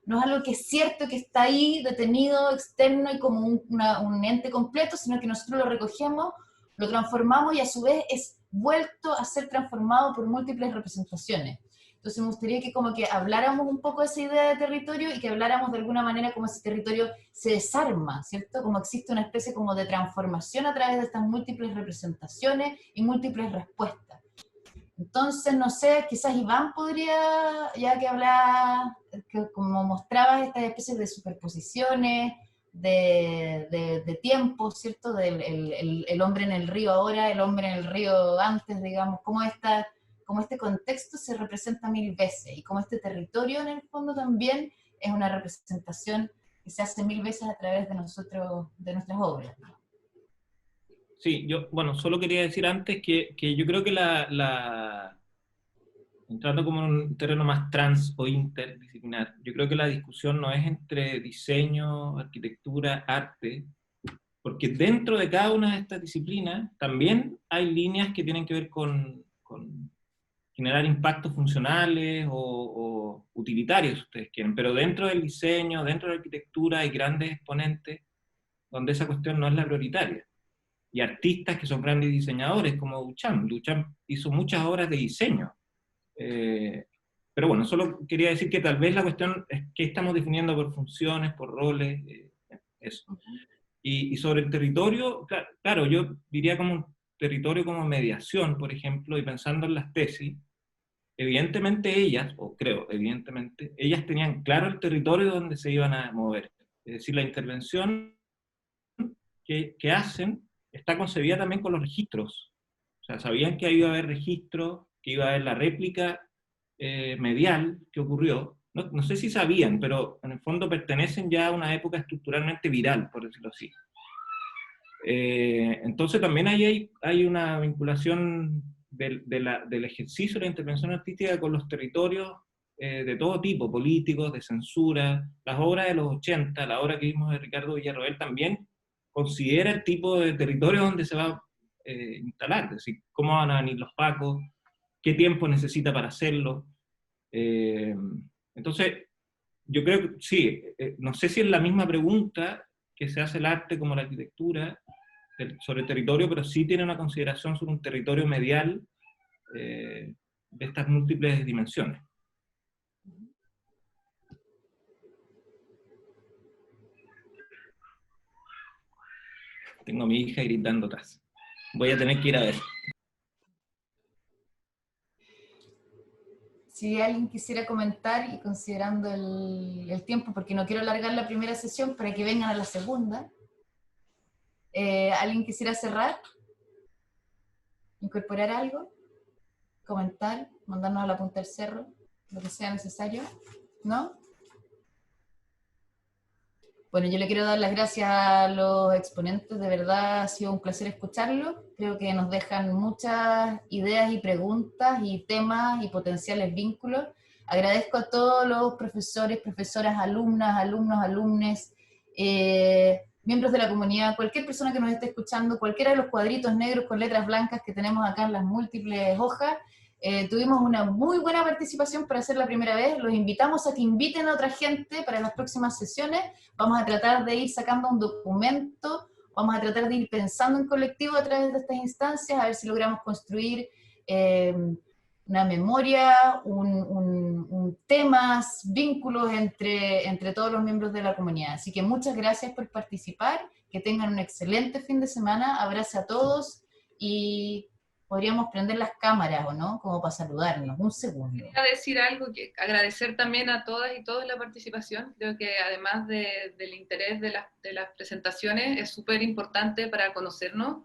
algo que es cierto, que está ahí detenido, externo y como un ente completo, sino que nosotros lo recogemos, lo transformamos y a su vez es vuelto a ser transformado por múltiples representaciones. Entonces me gustaría que como que habláramos un poco de esa idea de territorio y que habláramos de alguna manera como ese territorio se desarma, ¿cierto? Como existe una especie como de transformación a través de estas múltiples representaciones y múltiples respuestas. Entonces, no sé, quizás Iván podría, ya que hablaba, que como mostraba estas especies de superposiciones, de tiempo, ¿cierto? El hombre en el río ahora, el hombre en el río antes, digamos, cómo este contexto se representa 1000 veces y como este territorio en el fondo también es una representación que se hace 1000 veces a través de nosotros, de nuestras obras. Sí, yo, bueno, solo quería decir antes que yo creo que entrando como en un terreno más trans o interdisciplinar, yo creo que la discusión no es entre diseño, arquitectura, arte, porque dentro de cada una de estas disciplinas también hay líneas que tienen que ver con generar impactos funcionales o utilitarios, si ustedes quieren, pero dentro del diseño, dentro de la arquitectura hay grandes exponentes donde esa cuestión no es la prioritaria. Y artistas que son grandes diseñadores, como Duchamp. Duchamp hizo muchas obras de diseño. Pero bueno, solo quería decir que tal vez la cuestión es qué estamos definiendo por funciones, por roles, eso. Y sobre el territorio, claro, yo diría como un territorio como mediación, por ejemplo, y pensando en las tesis, evidentemente ellas, o creo, evidentemente, ellas tenían claro el territorio donde se iban a mover. Es decir, la intervención que hacen está concebida también con los registros. O sea, sabían que iba a haber registro, que iba a haber la réplica medial que ocurrió. No sé si sabían, pero en el fondo pertenecen ya a una época estructuralmente viral, por decirlo así. Entonces también ahí hay una vinculación del ejercicio de la intervención artística con los territorios de todo tipo, políticos, de censura. Las obras de los 80, la obra que vimos de Ricardo Villarroel también considera el tipo de territorio donde se va a instalar, es decir, cómo van a venir los pacos, qué tiempo necesita para hacerlo. Entonces, yo creo que sí, no sé si es la misma pregunta que se hace el arte como la arquitectura sobre el territorio, pero sí tiene una consideración sobre un territorio medial de estas múltiples dimensiones. Tengo a mi hija gritando atrás. Voy a tener que ir a ver. Si alguien quisiera comentar, y considerando el tiempo, porque no quiero alargar la primera sesión para que vengan a la segunda, ¿alguien quisiera cerrar? ¿Incorporar algo? ¿Comentar? ¿Mandarnos a la punta del cerro? Lo que sea necesario. ¿No? Bueno, yo le quiero dar las gracias a los exponentes, de verdad ha sido un placer escucharlos. Creo que nos dejan muchas ideas y preguntas y temas y potenciales vínculos. Agradezco a todos los profesores, profesoras, alumnas, alumnos, alumnes, miembros de la comunidad, cualquier persona que nos esté escuchando, cualquiera de los cuadritos negros con letras blancas que tenemos acá en las múltiples hojas. Tuvimos una muy buena participación para hacer la primera vez. Los invitamos a que inviten a otra gente para las próximas sesiones. Vamos a tratar de ir sacando un documento, vamos a tratar de ir pensando en colectivo a través de estas instancias, a ver si logramos construir una memoria, temas, vínculos entre todos los miembros de la comunidad. Así que muchas gracias por participar, que tengan un excelente fin de semana, abrazo a todos y podríamos prender las cámaras, ¿o no? Como para saludarnos, un segundo. Quería decir algo, agradecer también a todas y todos la participación. Creo que además del interés de las presentaciones, es súper importante para conocernos,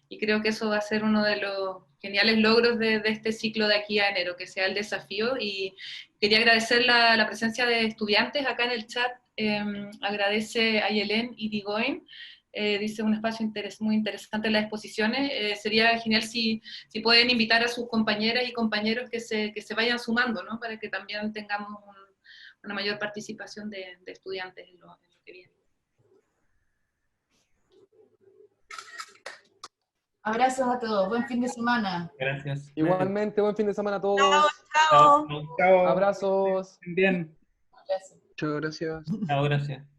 y creo que eso va a ser uno de los geniales logros de este ciclo de aquí a enero, que sea el desafío. Y quería agradecer la presencia de estudiantes acá en el chat. Agradece a Yelén y Digoin. Dice un espacio muy interesante en las exposiciones. Sería genial si pueden invitar a sus compañeras y compañeros que se vayan sumando, ¿no? Para que también tengamos una mayor participación de estudiantes en lo que viene. Abrazos a todos, buen fin de semana. Gracias. Igualmente, buen fin de semana a todos. Chao, chao. Chao. Abrazos. Bien. Gracias. Muchas gracias. Chao, gracias.